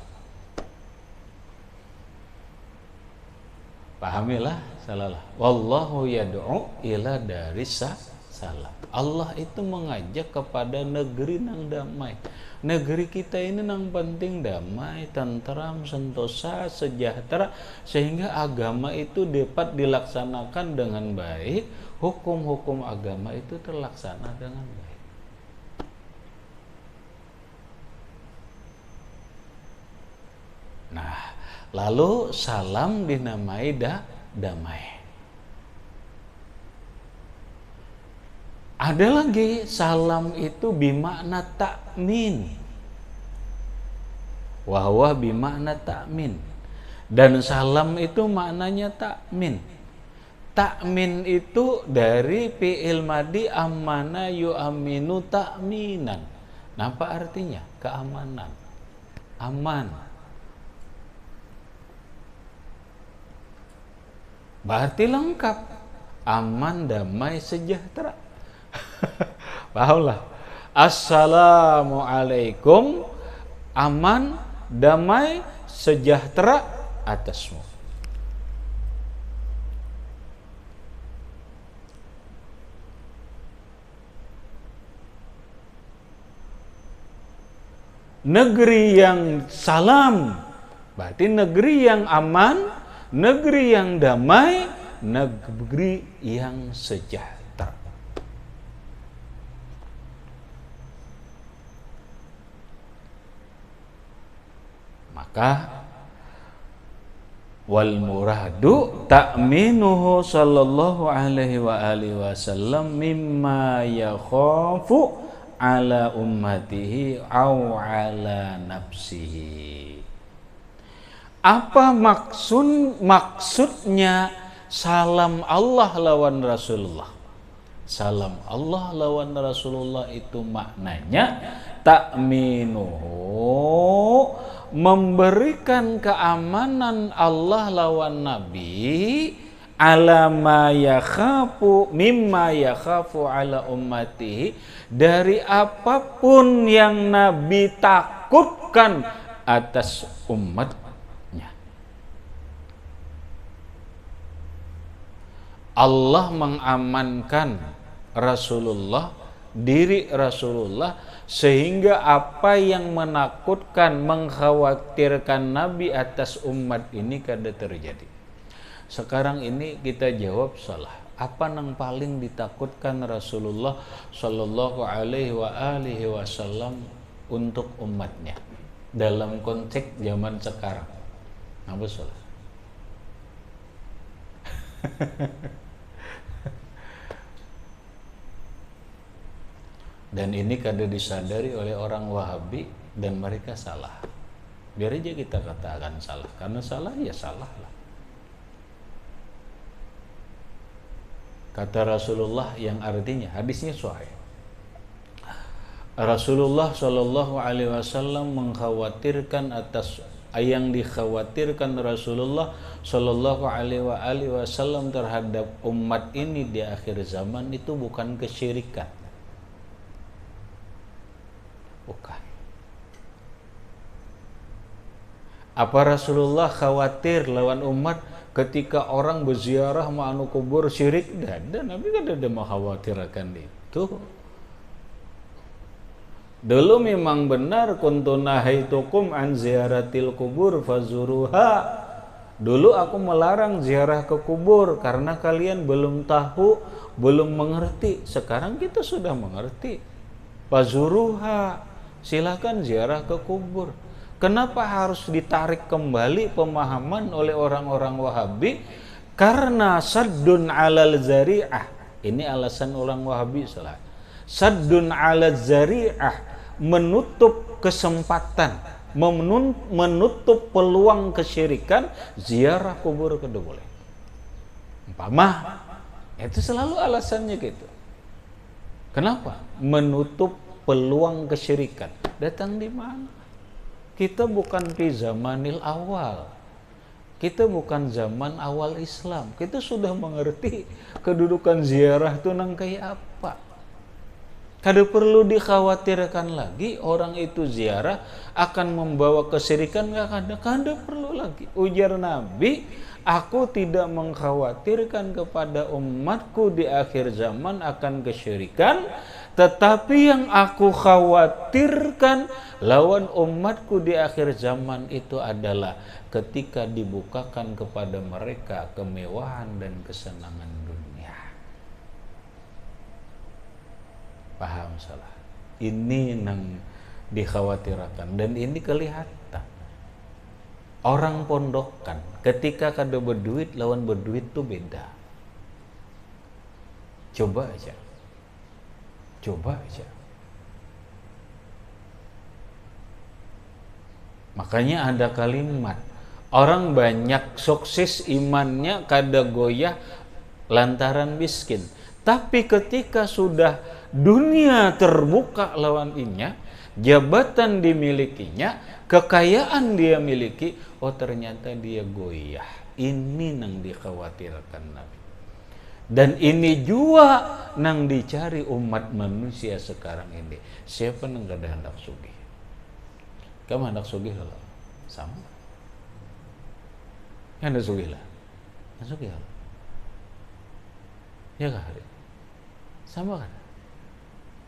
Pahamilah, salah. Wallahu yad'u ila darissalam. Allah itu mengajak kepada negeri yang damai. Negeri kita ini yang penting damai, tentram, sentosa, sejahtera, sehingga agama itu dapat dilaksanakan dengan baik, hukum-hukum agama itu terlaksana dengan baik. Nah, lalu salam dinamai damai. Ada lagi salam itu bimakna takmin. Wahwa bimakna takmin. Dan salam itu maknanya takmin. Takmin itu dari fi'il madi amana yu'aminu takminan. Apa artinya? Keamanan. Aman. Berarti lengkap. Aman, damai, sejahtera. Pahamlah. Assalamualaikum, aman, damai, sejahtera atasmu. Negeri yang salam berarti negeri yang aman, negeri yang damai, negeri yang sejahtera. Maka wal muradu ta'minuhu sallallahu alaihi wa alihi wasallam mimma yakhafu ala ummatihi au ala nafsihi. Apa maksudnya salam Allah lawan Rasulullah? Salam Allah lawan Rasulullah itu maknanya ta'minuhu, memberikan keamanan Allah lawan Nabi ala ma yakhafu mimma yakhafu ala ummatihi, dari apapun yang Nabi takutkan atas umatnya. Allah mengamankan Rasulullah, diri Rasulullah, sehingga apa yang menakutkan, mengkhawatirkan Nabi atas umat ini kada terjadi. Sekarang ini kita jawab salah. Apa yang paling ditakutkan Rasulullah Shallallahu Alaihi Wasallam untuk umatnya? dalam konteks zaman sekarang. Apa salah? Dan ini kada disadari oleh orang Wahabi dan mereka salah. Biar aja kita katakan salah, karena salah ya salah lah. Kata Rasulullah yang artinya hadisnya sahih. Rasulullah Shallallahu Alaihi Wasallam mengkhawatirkan atas yang dikhawatirkan Rasulullah Shallallahu Alaihi Wasallam terhadap umat ini di akhir zaman itu bukan kesyirikan, bukan. Apa Rasulullah khawatir lawan umat ketika orang berziarah ma'anu kubur syirik? Dan Nabi kan ada mengkhawatirkan itu. Dulu memang benar kuntu nahaitukum an ziaratil kubur fazuruha. Dulu aku melarang ziarah ke kubur karena kalian belum tahu, belum mengerti. Sekarang kita sudah mengerti. Fazuruha, silakan ziarah ke kubur. Kenapa harus ditarik kembali pemahaman oleh orang-orang Wahabi? Karena saddun alal zari'ah. Ini alasan orang Wahabi salah. Saddun alal zari'ah, menutup kesempatan, menutup peluang kesyirikan, ziarah kubur kada boleh. Umpama itu selalu alasannya gitu. Kenapa? Menutup peluang kesyirikan. Datang di mana? Kita bukan di zamanil awal. Kita bukan zaman awal Islam. Kita sudah mengerti kedudukan ziarah itu nang kayak apa. Kada perlu dikhawatirkan lagi orang itu ziarah akan membawa kesyirikan, kada perlu lagi. Ujar Nabi, aku tidak mengkhawatirkan kepada umatku di akhir zaman akan kesyirikan, tetapi yang aku khawatirkan lawan umatku di akhir zaman itu adalah ketika dibukakan kepada mereka kemewahan dan kesenangan dunia. Paham salah? Ini yang dikhawatirkan dan ini kelihatan. Orang pondokan ketika kada berduit lawan berduit tuh beda. Coba aja. Makanya ada kalimat, orang banyak sukses imannya kada goyah lantaran miskin. Tapi ketika sudah dunia terbuka lawan inya, jabatan dimilikinya, kekayaan dia miliki, oh ternyata dia goyah. Ini yang dikhawatirkan Nabi. Dan ini juga yang dicari umat manusia sekarang ini. Siapa yang gak ada hendak sugih? Kamu hendak sugih lah? Sama. Yang hendak sugih lah? Hendak sugih lah? Ya kan? Sama kan?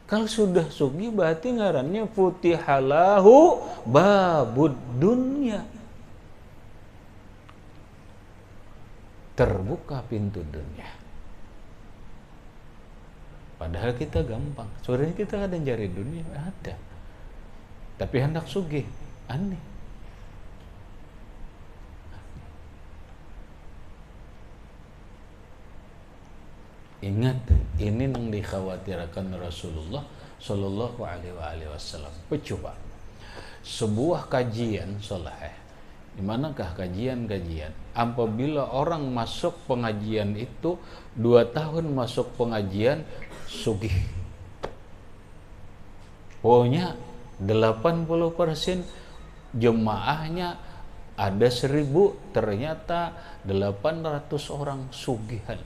Kalau sudah sugih berarti ngarannya futihalahu babud dunya. Terbuka pintu dunia. Padahal kita gampang. Sebenarnya kita kadang cari dunia ada. Tapi hendak sugih aneh. Ingat, ini yang dikhawatirkan Rasulullah Shallallahu Alaihi Wasallam. Coba sebuah kajian soleh, di manakah kajian-kajian? Apabila orang masuk pengajian itu 2 tahun masuk pengajian sugih, pokoknya 80% jemaahnya ada 1000, ternyata 800 orang sugihan.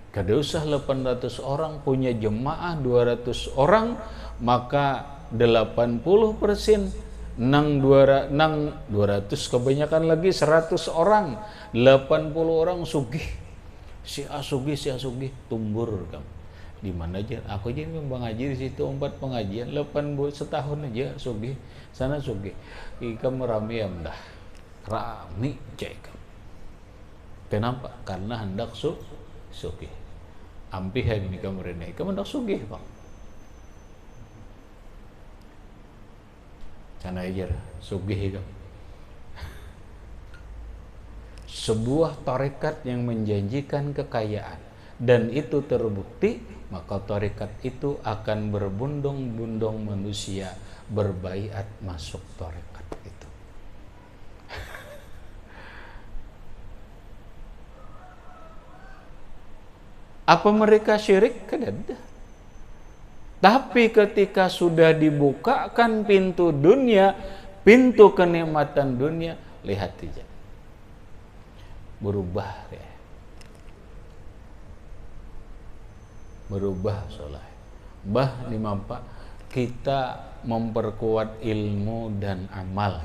Kada usah 800 orang punya jemaah 200 orang, maka 80% nang 200 kebanyakan lagi 100 orang, 80 orang sugih. Si A sugih tumbur kamu. Di mana aja? Aku aja memang ngaji di situ 4 pengajian, 80 setahun aja sugih. Sana sugih. Kamu rame ya dah. Rame cek. Kenapa? Karena hendak sugih. Ampihan ini kamu rene, kamu hendak sugih bang. Kana ajar sugih ka. Sebuah tarekat yang menjanjikan kekayaan dan itu terbukti, maka tarekat itu akan berbondong-bondong manusia berbaiat masuk tarekat itu. Apa mereka syirik? Kada. Tapi ketika sudah dibukakan pintu dunia, pintu kenikmatan dunia, lihat saja. Berubah ya. Berubah soleh. Bah nimampa kita memperkuat ilmu dan amal.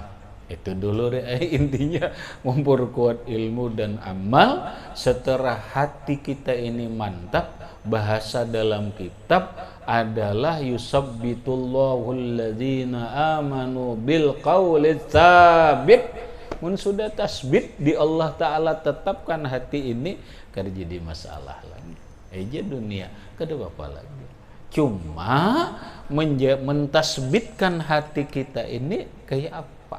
Itu dulu deh intinya, memperkuat ilmu dan amal. Setelah hati kita ini mantap, bahasa dalam kitab adalah yusabbitullahu alladzina amanu bil qawli tsabit. Mun sudah tasbit di Allah Ta'ala tetapkan hati ini, kada jadi masalah lagi. Aja dunia kada apa lagi. Cuma mentasbitkan hati kita ini kayak apa?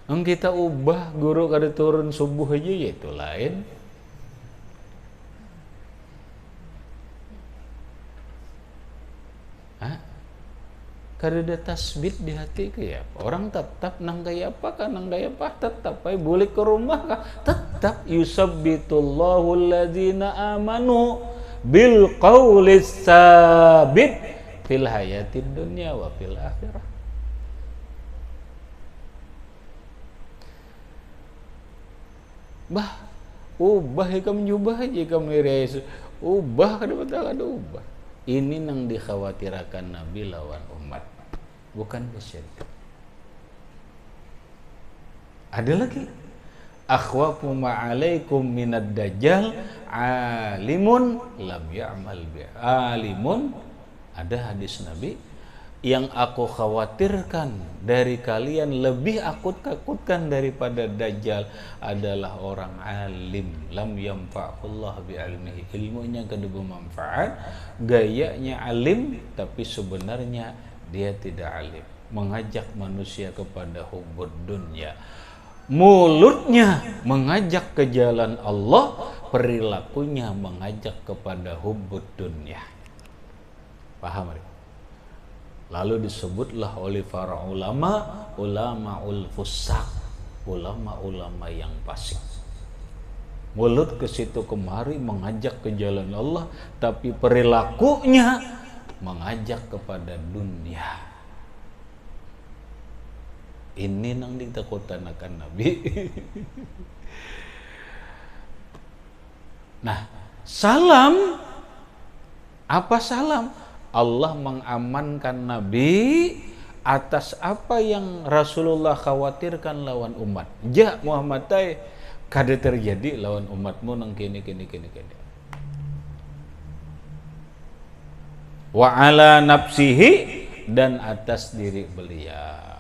Kita ubah guru kada turun subuh aja ya itu lain. Kada tasbit di hati kayak apa? Orang tetap nang kayak apa kan, nang kayak apa tetap ay boleh ke rumah kah tetap yusabbitullahu alladzina amanu bil qawli tsabit fil hayatid dunya wa fil akhirah. Bah ubah ikam nyubah aja kamu ires ubah kada betul ada ubah. Ini nang dikhawatirkan Nabi lawan umat, bukan kesyirikan. Ada lagi, akhwafu ma'alaikum minad dajjal alimun lam ya'mal bi alimun. Ada hadis Nabi, yang aku khawatirkan dari kalian, lebih aku takutkan daripada dajjal adalah orang alim, lam yanfa'ullah bi ilmihi, ilmunya kada bermanfaat, gayanya alim tapi sebenarnya dia tidak alim, mengajak manusia kepada hubbud dunya. Mulutnya mengajak ke jalan Allah, perilakunya mengajak kepada hubbud dunya. Paham? Lalu disebutlah oleh para ulama, ulamaul fusaq, ulama-ulama yang fasik. Mulut ke situ kemari mengajak ke jalan Allah, tapi perilakunya mengajak kepada dunia. Ini nang ditakutan akan Nabi. Nah, salam apa salam? Allah mengamankan Nabi atas apa yang Rasulullah khawatirkan lawan umat. Ja Muhammad tay kada terjadi lawan umatmu nang kini. Wa ala nafsihi, dan atas diri beliau.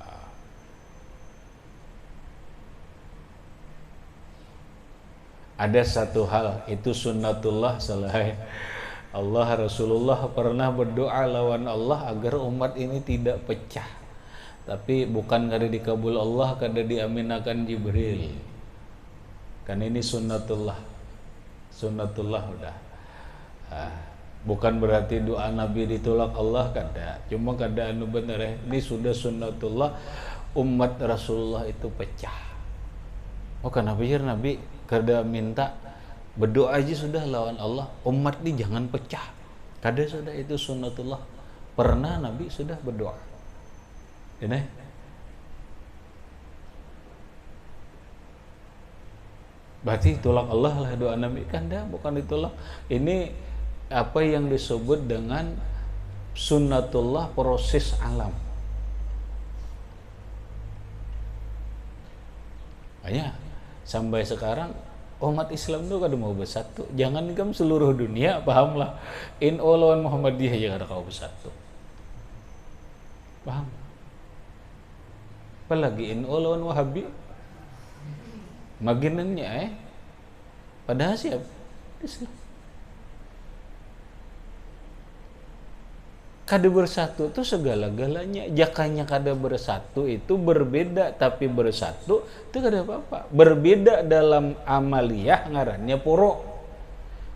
Ada satu hal, itu sunnatullah selain Allah, Rasulullah pernah berdoa lawan Allah agar umat ini tidak pecah. Tapi bukan kada dikabul Allah, kada diaminakan Jibril. Kan ini sunnatullah. Sunnatullah udah. Bukan berarti doa Nabi ditolak Allah, kada. Cuma kada anu bener. Ini sudah sunnatullah, umat Rasulullah itu pecah. Oh kenapa ya Nabi kada minta berdoa aja sudah lawan Allah, umat ini jangan pecah. Kada sudah, itu sunnatullah. Pernah Nabi sudah berdoa. Ini berarti tolak Allah lah doa Nabi, kan dah bukan ditolak. Ini apa yang disebut dengan sunnatullah, proses alam. Banyak sampai sekarang umat Islam itu kada mau bersatu. Jangan kan seluruh dunia, pahamlah. In lawan Muhammadiyah ya kada kau bersatu. Paham? Apalagi in lawan Wahabi. Maginannya padahal siapa? Islam. kada bersatu itu segala-galanya. Jakanya kada bersatu itu berbeda tapi bersatu itu kada apa-apa. Berbeda dalam amaliyah ngarannya puro.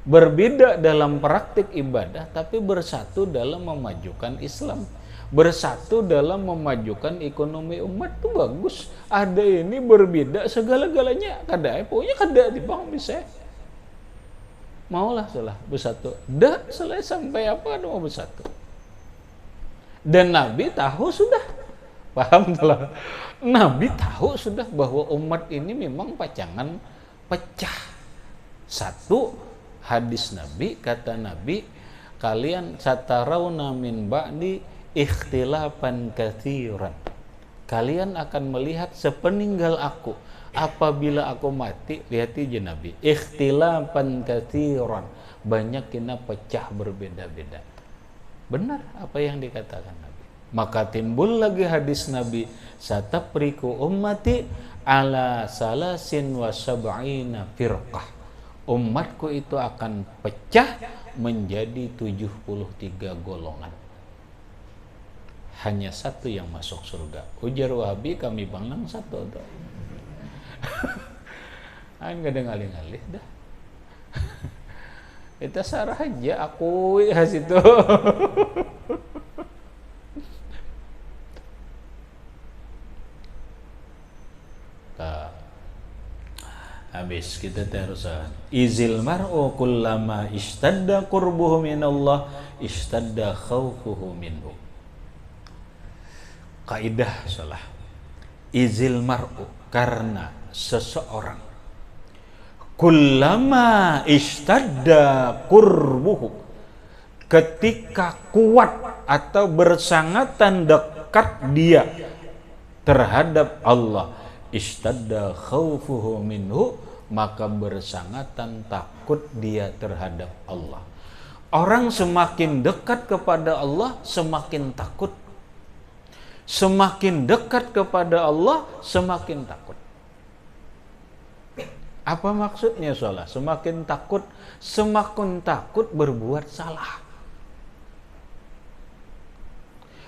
Berbeda dalam praktik ibadah tapi bersatu dalam memajukan Islam. Bersatu dalam memajukan ekonomi umat itu bagus. Ada ini berbeda segala-galanya kada pokoknya kada dipaham bisa. Maulah salah bersatu. Dah selesai sampai apa mau bersatu. Dan Nabi tahu sudah, paham telah. Nabi tahu sudah bahwa umat ini memang pacangan pecah. Satu hadis Nabi, kata Nabi, kalian satarawna min ba'di ikhtilafan katsiran. Kalian akan melihat sepeninggal aku, apabila aku mati, lihat aja Nabi, ikhtilafan katsiran, banyak kena pecah berbeda-beda. Benar apa yang dikatakan Nabi. Maka timbul lagi hadis Nabi, satapriku ummati ala salasin wa sab'ina firqah. Umatku itu akan pecah menjadi 73 golongan. Hanya satu yang masuk surga. Ujar Wahabi, kami banglang satu tuh. Enggak ada ngalih-ngalih dah. Kita sarah aja aku itu. Habis kita terusan. Izil mar'u kullama ishtadda qurbuhu minallah ishtadda khawfuhu minhu. Kaidah salah. Izil mar'u, karena seseorang kullama ishtadda qurbuhu, ketika kuat atau bersangatan dekat dia terhadap Allah, ishtadda khawfuhu minhu, maka bersangatan takut dia terhadap Allah. Orang semakin dekat kepada Allah semakin takut. Semakin dekat kepada Allah semakin takut. Apa maksudnya salah? Semakin takut berbuat salah.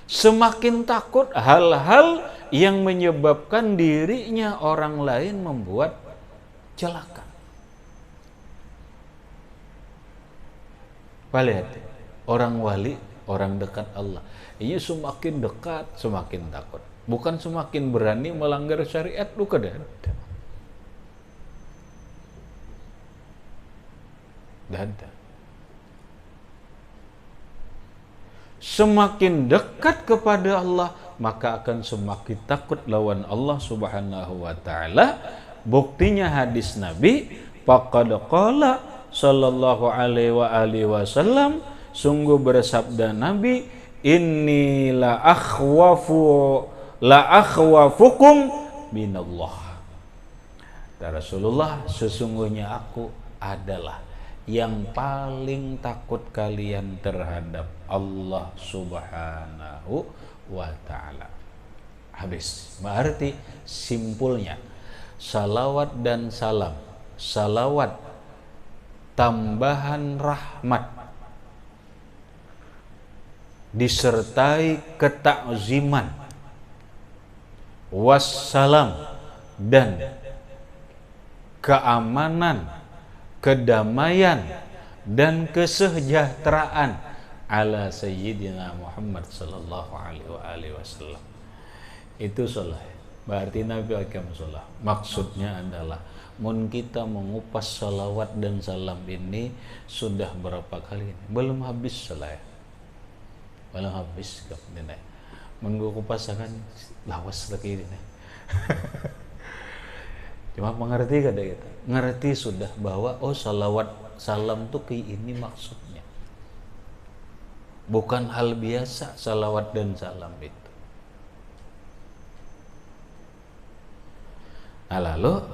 Semakin takut hal-hal yang menyebabkan dirinya orang lain membuat celaka. Lihat, orang wali, orang dekat Allah, ini semakin dekat semakin takut, bukan semakin berani melanggar syariat. Lu kada ada. Semakin dekat kepada Allah maka akan semakin takut lawan Allah Subhanahu wa taala. Buktinya hadis Nabi, faqad qala sallallahu alaihi wasallam, sungguh bersabda Nabi, inni la akhwafukum minallah. Rasulullah, sesungguhnya aku adalah yang paling takut kalian terhadap Allah Subhanahu wa ta'ala. Habis. Berarti simpulnya, salawat dan salam, salawat tambahan rahmat disertai ketakziman, wassalam, dan keamanan, kedamaian dan kesejahteraan ala sayyidina Muhammad sallallahu alaihi wasallam. Itu salah. Berarti Nabi akan salah. Maksudnya adalah mun kita mengupas salawat dan salam ini sudah berapa kali ini? Belum habis salah. Belum habis kapten. Mun gua kupas kan lawas lagi ini. Cuma mengerti kada kita? Ngerti sudah bahwa oh salawat salam tuh kayak ini maksudnya. Bukan hal biasa salawat dan salam itu. Nah, lalu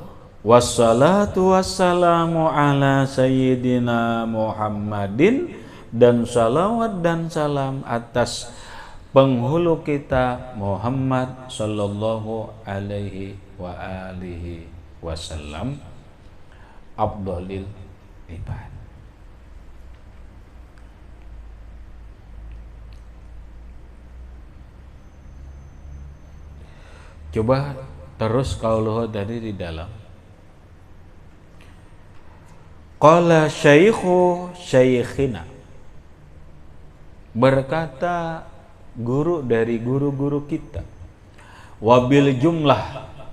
wassalatu wassalamu ala sayyidina Muhammadin, dan salawat dan salam atas penghulu kita Muhammad sallallahu alaihi wa alihi wasallam, afdhalil ibad. Coba terus qauluhu tadi di dalam. Qala syaikhu syaikhina, berkata guru dari guru-guru kita, wabil jumlah,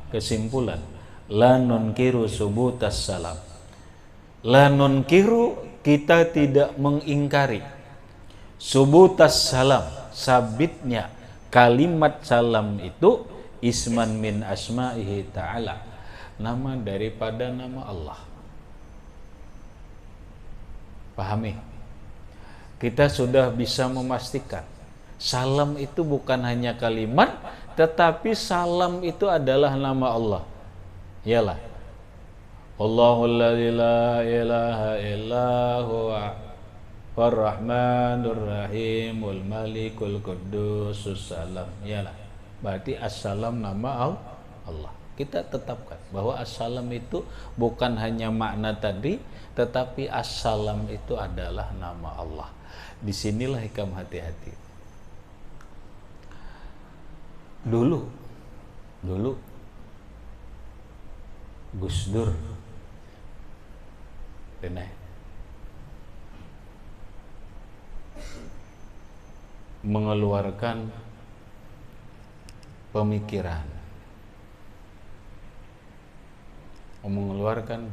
kesimpulan, la nunkiru subutas salam, la nunkiru, kita tidak mengingkari, subutas salam, sabitnya kalimat salam itu, isman min asma'ihi ta'ala, nama daripada nama Allah. Pahami? Kita sudah bisa memastikan salam itu bukan hanya kalimat, tetapi salam itu adalah nama Allah. Iyalah, Allahul ladzi la ilaha illa huwa ar-rahmanur rahimul malikul quddusus salam. Iyalah, berarti assalam nama Allah. Kita tetapkan bahwa assalam itu bukan hanya makna tadi, tetapi assalam itu adalah nama Allah. Disinilah hikam hati-hati. Dulu Gus Dur mengeluarkan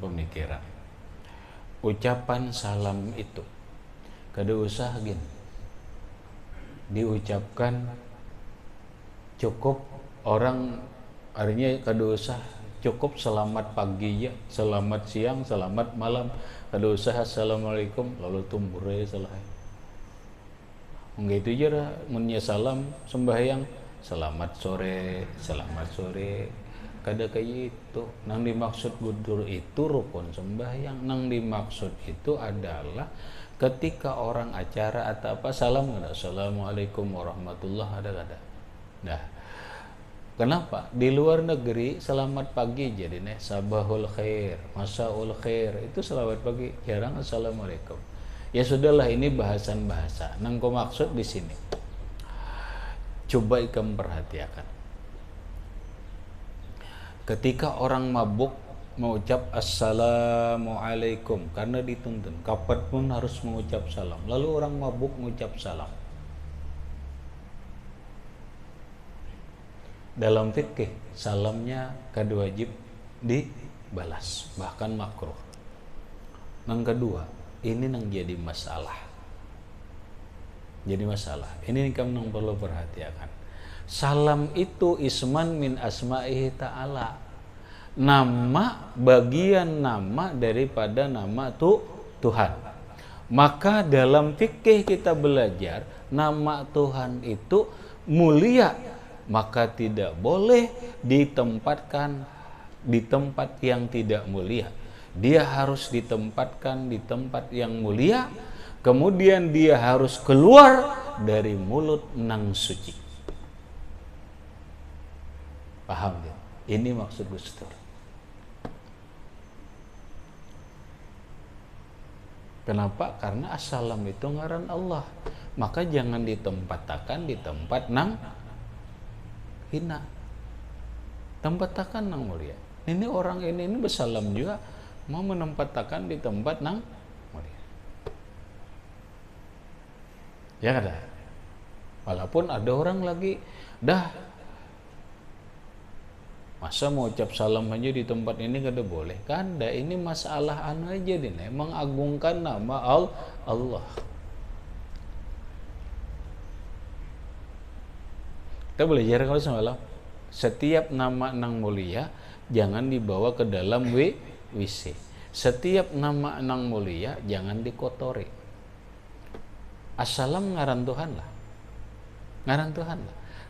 pemikiran, ucapan salam itu kada usah gini diucapkan, cukup orang artinya kada usah cukup selamat pagi ya, selamat siang, selamat malam, kada usah assalamualaikum lalu tumbure selesai. Gitu aja munnya salam sembahyang selamat sore, kada kayak itu. Nang dimaksud gudur itu rukun sembahyang, nang dimaksud itu adalah ketika orang acara atau apa salam ada, assalamualaikum warahmatullah, ada. Nah, kenapa di luar negeri selamat pagi jadi nih sabahul khair, masaul khair, itu selamat pagi, jarang assalamualaikum. Ya sudahlah, ini bahasan bahasa. Nang ko maksud di sini, coba ikam perhatikan. Ketika orang mabuk mengucap assalamualaikum, karena dituntun kapan pun harus mengucap salam. Lalu orang mabuk mengucap salam. Dalam fikih salamnya kada wajib dibalas, bahkan makruh. Nang kedua, ini nang jadi masalah. Ini kamu nang perlu perhatikan. Salam itu isman min asma'ihi ta'ala, nama, bagian nama daripada nama Tuhan. Maka dalam fikih kita belajar nama Tuhan itu mulia, maka tidak boleh ditempatkan di tempat yang tidak mulia. Dia harus ditempatkan di tempat yang mulia, kemudian dia harus keluar dari mulut nang suci. Paham ya? Ini maksud Gus Dur. Kenapa? Karena assalam itu ngaran Allah, maka jangan ditempatkan di tempat nang hina, tempatkan nang mulia. Ini orang ini bersalam juga mau menempatkan di tempat nang mulia. Ya kada? Walaupun ada orang lagi dah masa mau ucap salam aja di tempat ini kada boleh. Kada, ini masalah anu aja deh, mengagungkan nama Allah. Kita belajar kalau semalam, setiap nama nang mulia jangan dibawa ke dalam WC. Setiap nama nang mulia jangan dikotori. Assalam ngaran Tuhan lah.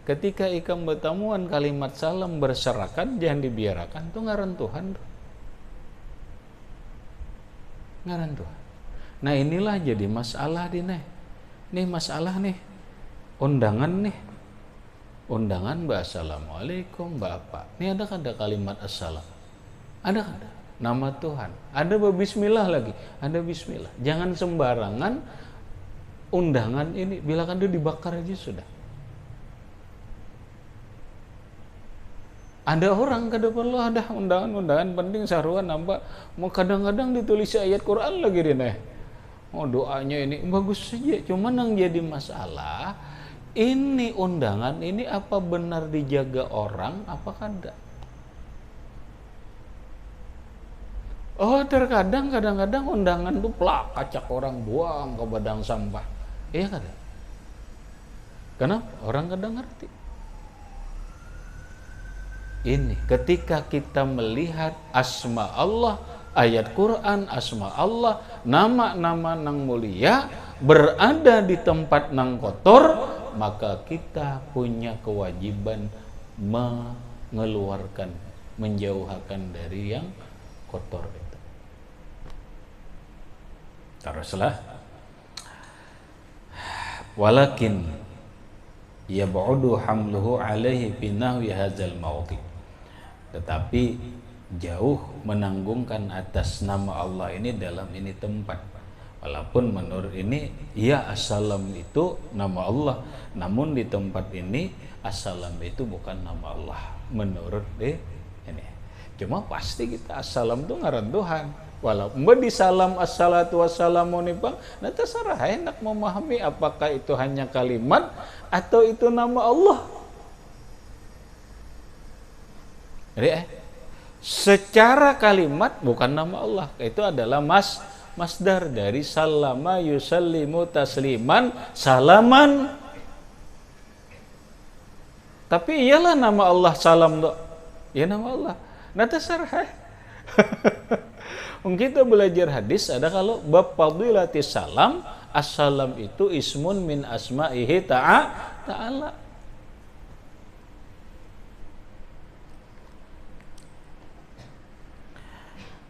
Ketika ikam bertemuan kalimat salam berserakan, jangan dibiarkan, itu ngaran Tuhan. Ngaran Tuhan. Nah inilah jadi masalah nih masalah nih. Undangan assalamualaikum bapak. Ini ada kalimat assalam? Ada. Nama Tuhan. Ada bismillah lagi. Ada bismillah. Jangan sembarangan undangan ini. Bila kan dia dibakar aja sudah. Ada orang kada perlu ada undangan-undangan penting saruan nambah mau kadang-kadang ditulis ayat Quran lagi deh. Oh doanya ini bagus saja, cuman yang jadi masalah ini undangan ini apa benar dijaga orang apa kada? Oh terkadang kadang-kadang undangan tuh plak kacak orang buang ke badang sampah, iya kada? Kenapa? Orang kadang ngerti. Ini ketika kita melihat asma Allah, ayat Quran, asma Allah, nama-nama nang mulia berada di tempat nang kotor, maka kita punya kewajiban mengeluarkan, menjauhkan dari yang kotor itu. Teruslah. Walakin yab'udu hamluhu alaihi fi nahwi hadzal mawdi'. Tetapi jauh menanggungkan atas nama Allah ini dalam ini tempat. Walaupun menurut ini ya assalam itu nama Allah, namun di tempat ini assalam itu bukan nama Allah menurut ini. Cuma pasti kita assalam itu ngaran Tuhan. Walaupun di salam assalatu wassalamu nih Bang, nah terserah enak memahami apakah itu hanya kalimat atau itu nama Allah. Jadi secara kalimat bukan nama Allah, itu adalah masdar dari salama yusallimu tasliman salaman. Tapi iyalah nama Allah salam dok, ya nama Allah. Nah terserah. Kita belajar hadis ada kalau bab fadilatis salam, assalam itu ismun min asma'ihi ta'ala.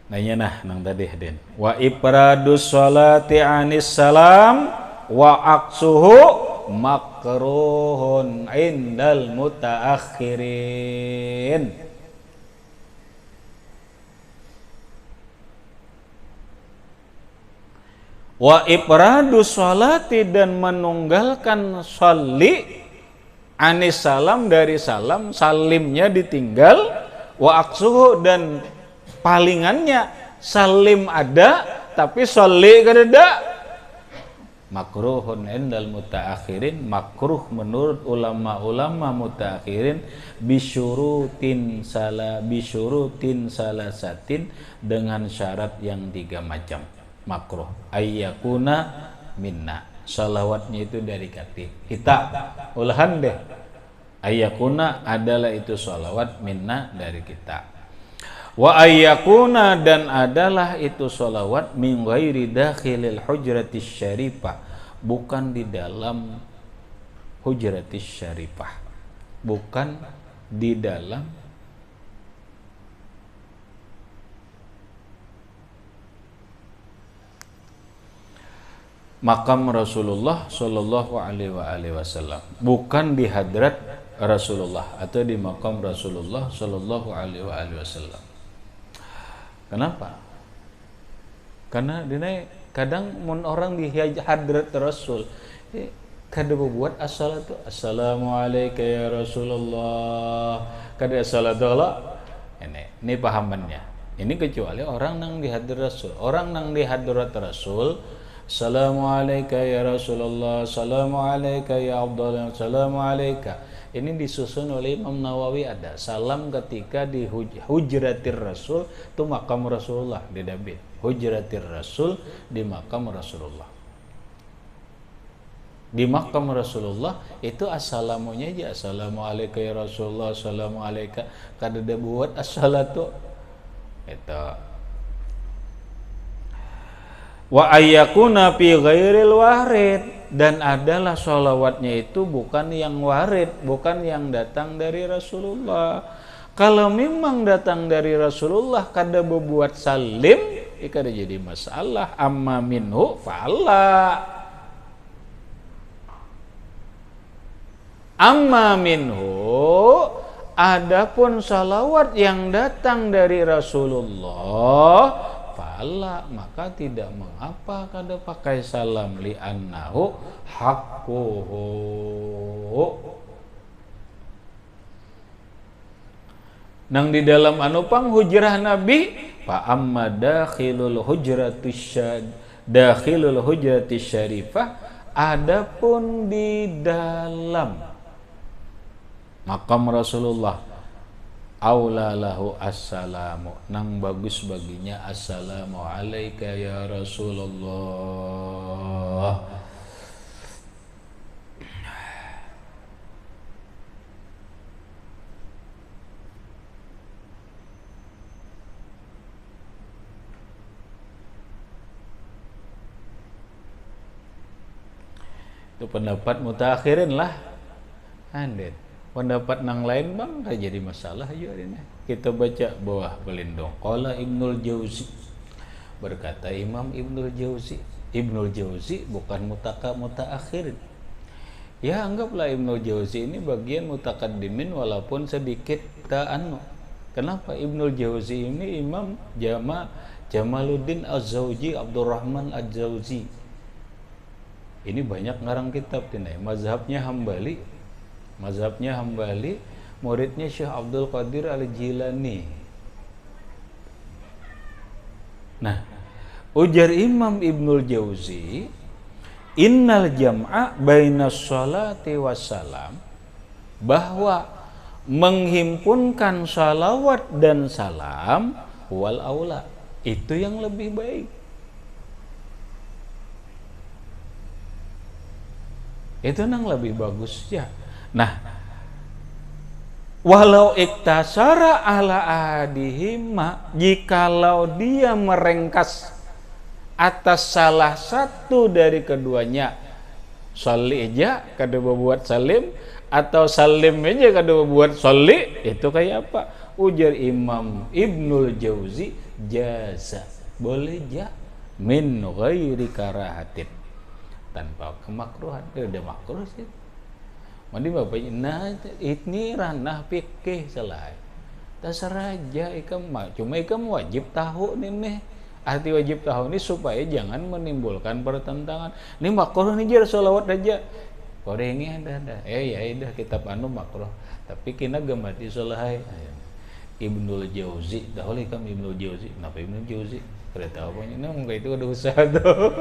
Nanya nang tadi den. Wa ifradus sholati anis salam wa aqsuhu makruhun indal mutaakhirin. Wa ifradus sholati dan menunggalkan sholli anis salam dari salam, salimnya ditinggal, wa aqsuhu dan palingannya salim ada tapi sholli kada ada, makruhun indal mutaakhirin, makruh menurut ulama-ulama mutaakhirin bisyurutin salasatin dengan syarat yang 3 macam. Makruh ayyakuna minna, salawatnya itu dari kita ulahan deh, ayyakuna adalah itu salawat, minna dari kita. Wa ayyakuna dan adalah itu sholawat min ghairi dakhilil hujratis syarifah, bukan di dalam hujratis syarifah, bukan di dalam makam Rasulullah sallallahu alaihi wasallam, bukan di hadrat Rasulullah atau di makam Rasulullah sallallahu alaihi wasallam. Kenapa? Karena dina kadang mun orang di hadrat Rasul kada berbuat assalatu assalamualaikum ya Rasulullah, kada assalatu Allah. Ini pahamannya. Ini kecuali orang nang di hadrat Rasul. Orang nang di hadrat Rasul, assalamualaikum ya Rasulullah, assalamualaikum ya Abdullah, assalamualaikum. Ini disusun oleh Imam Nawawi, ada salam ketika di hujratir Rasul itu makam Rasulullah di Dabi. Hujratir Rasul di makam Rasulullah. Di makam Rasulullah itu assalamunya aja assalamualaikum ya Rasulullah, assalamualaikum, kada ada buat assalatu. Itu. Wa ayyakuna fi ghairil warid, dan adalah sholawatnya itu bukan yang warid, bukan yang datang dari Rasulullah. Kalau memang datang dari Rasulullah kada berbuat salim, kada jadi masalah. Amma minhu fa'ala. Amma minhu, adapun sholawat yang datang dari Rasulullah, fala, maka tidak mengapa kada pakai salam, li'annahu haqquhu, Nang di dalam anu pang hujrah Nabi, fa amma dakhilul hujratis syarifah, adapun di dalam makam Rasulullah, aula lahu assalamu, nang bagus baginya assalamu alaika ya Rasulullah. Itu pendapat mutakhirin lah. Andet. Pendapat nang lain bang gak jadi masalah aja ini. Kita baca bawah pelindung. Qala Ibnul Jauzi, berkata Imam Ibnul Jauzi. Ibnul Jauzi bukan mutaakhirin. Ya anggaplah Ibnul Jauzi ini bagian mutakaddimin walaupun sedikit ta'annu. Kenapa Ibnul Jauzi ini Imam Jamaluddin Az-Zawji, Abdurrahman Az-Zawji. Ini banyak ngarang kitab nih. Mazhabnya Hambali, muridnya Syekh Abdul Qadir Al-Jilani. Nah, ujar Imam Ibnul Jauzi, innal jam'a bainas sholati wassalam, bahwa menghimpunkan salawat dan salam wal aula, itu yang lebih baik. Itu nang lebih bagus ya. Nah, walau iktasara ala ahadihima, jikalau dia merengkas atas salah satu dari keduanya, sholli aja kada buat salim, atau salim aja kada buat sholli, itu kayak apa? Ujar Imam Ibnul Jauzi, jaza, boleh ja, min ghairi karahatin, tanpa kemakruhan. Udah makruh sih. Mandi bapaknya, nah ini ranah fikih selai. Terserah aja ikam mah. Cuma ikam wajib tahu nih. Arti wajib tahu ini supaya jangan menimbulkan pertentangan. Ini makruh nih jar sholawat aja. Korengnya ada. Ya dah kitab anu makruh. Tapi kena gemati solahai. Ibnul Jauzi, dahulu ikam Ibnul Jauzi. Kenapa Ibnul Jauzi? Kereta apa ini? Nah, itu ada usaha tuh.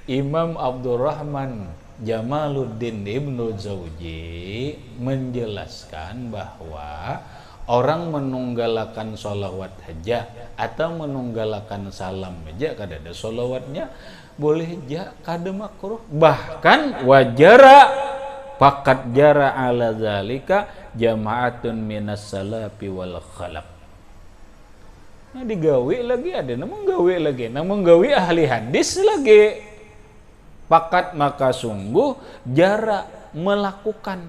Imam Abdurrahman Jamaluddin Ibnul Zawji menjelaskan bahwa orang menunggalakan sholawat aja atau menunggalakan salam aja kada ada sholawatnya boleh aja kada makruh, bahkan wajara fakat jara ala zalika jama'atun minas salafi wal khalaf. Nah digawe lagi ada namun gawe ahli hadis lagi. Fakat maka sungguh jarak melakukan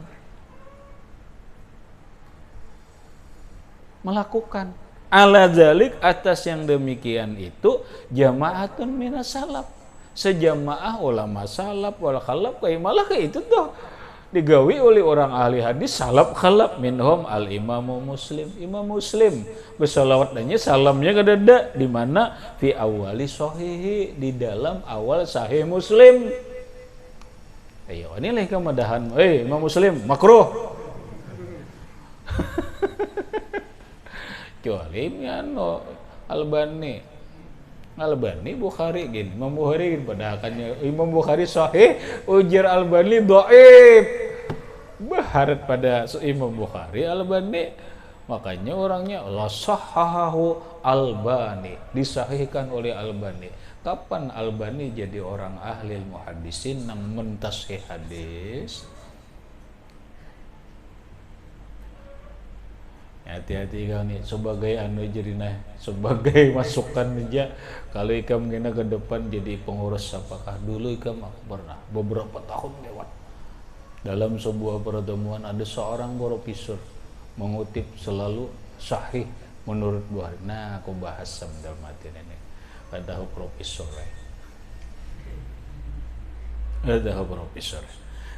ala zalik atas yang demikian itu jamaatun minas salaf, sejamaah ulama salaf wal khalaf, kayak malah kayak itu tuh digawi oleh orang ahli hadis salaf khalaf, minhum al Imam Muslim bersalawatnya salamnya kadada di mana fi awali sahihi, di dalam awal sahih Muslim. Ayo ini lah kemadahan Imam Muslim makruh. Kecuali anu Albani Bukhari gini, Imam Bukhari padahalnya Imam Bukhari sahih, ujar Albani dhaif. Baharat pada Imam Bukhari Albani, makanya orangnya la sahahahu Albani, disahihkan oleh Albani. Kapan Albani jadi orang ahli muhaddisin nang mentashih hadis? Hati-hati kang nih sebagai anu jadi sebagai masukan aja kalau ikam kena ke depan jadi pengurus, apakah dulu ikam pernah beberapa tahun lewat dalam sebuah pertemuan ada seorang profesor mengutip selalu sahih menurut Bukhari. Nah aku bahas dalam hati ini kata profesor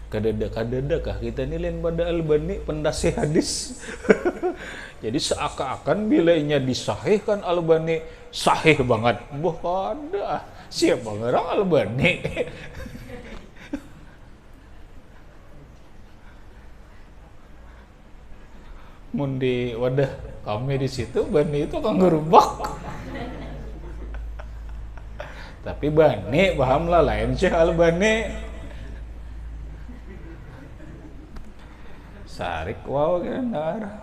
kadada-kadadakah kita nilai pada Albani pendasih hadis. Jadi seakan-akan bilainya disahihkan Albani sahih banget. Ada siapa ngerang Albani? mun di wadah kami di situ Bani itu kan ngerubak. Tapi Bani paham lah lain Syekh Albani. Sarik wow kan arah.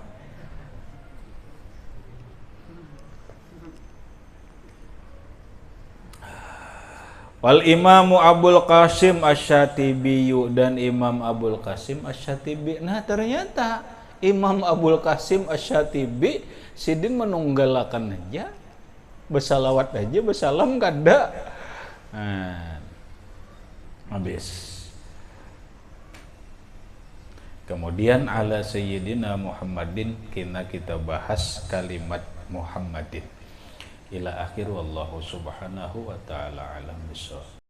Wal Imamu Abul Qasim Asy-Syatibi dan Imam Abul Qasim Asy-Syatibi. Nah ternyata Imam Abul Qasim Asy-Syatibi sidin menunggalakan aja, bersalawat aja, bersalam kada. Nah, habis. Kemudian ala Sayyidina Muhammadin kita bahas kalimat Muhammadin. Ila akhir wallahu subhanahu wa ta'ala alam bisawab.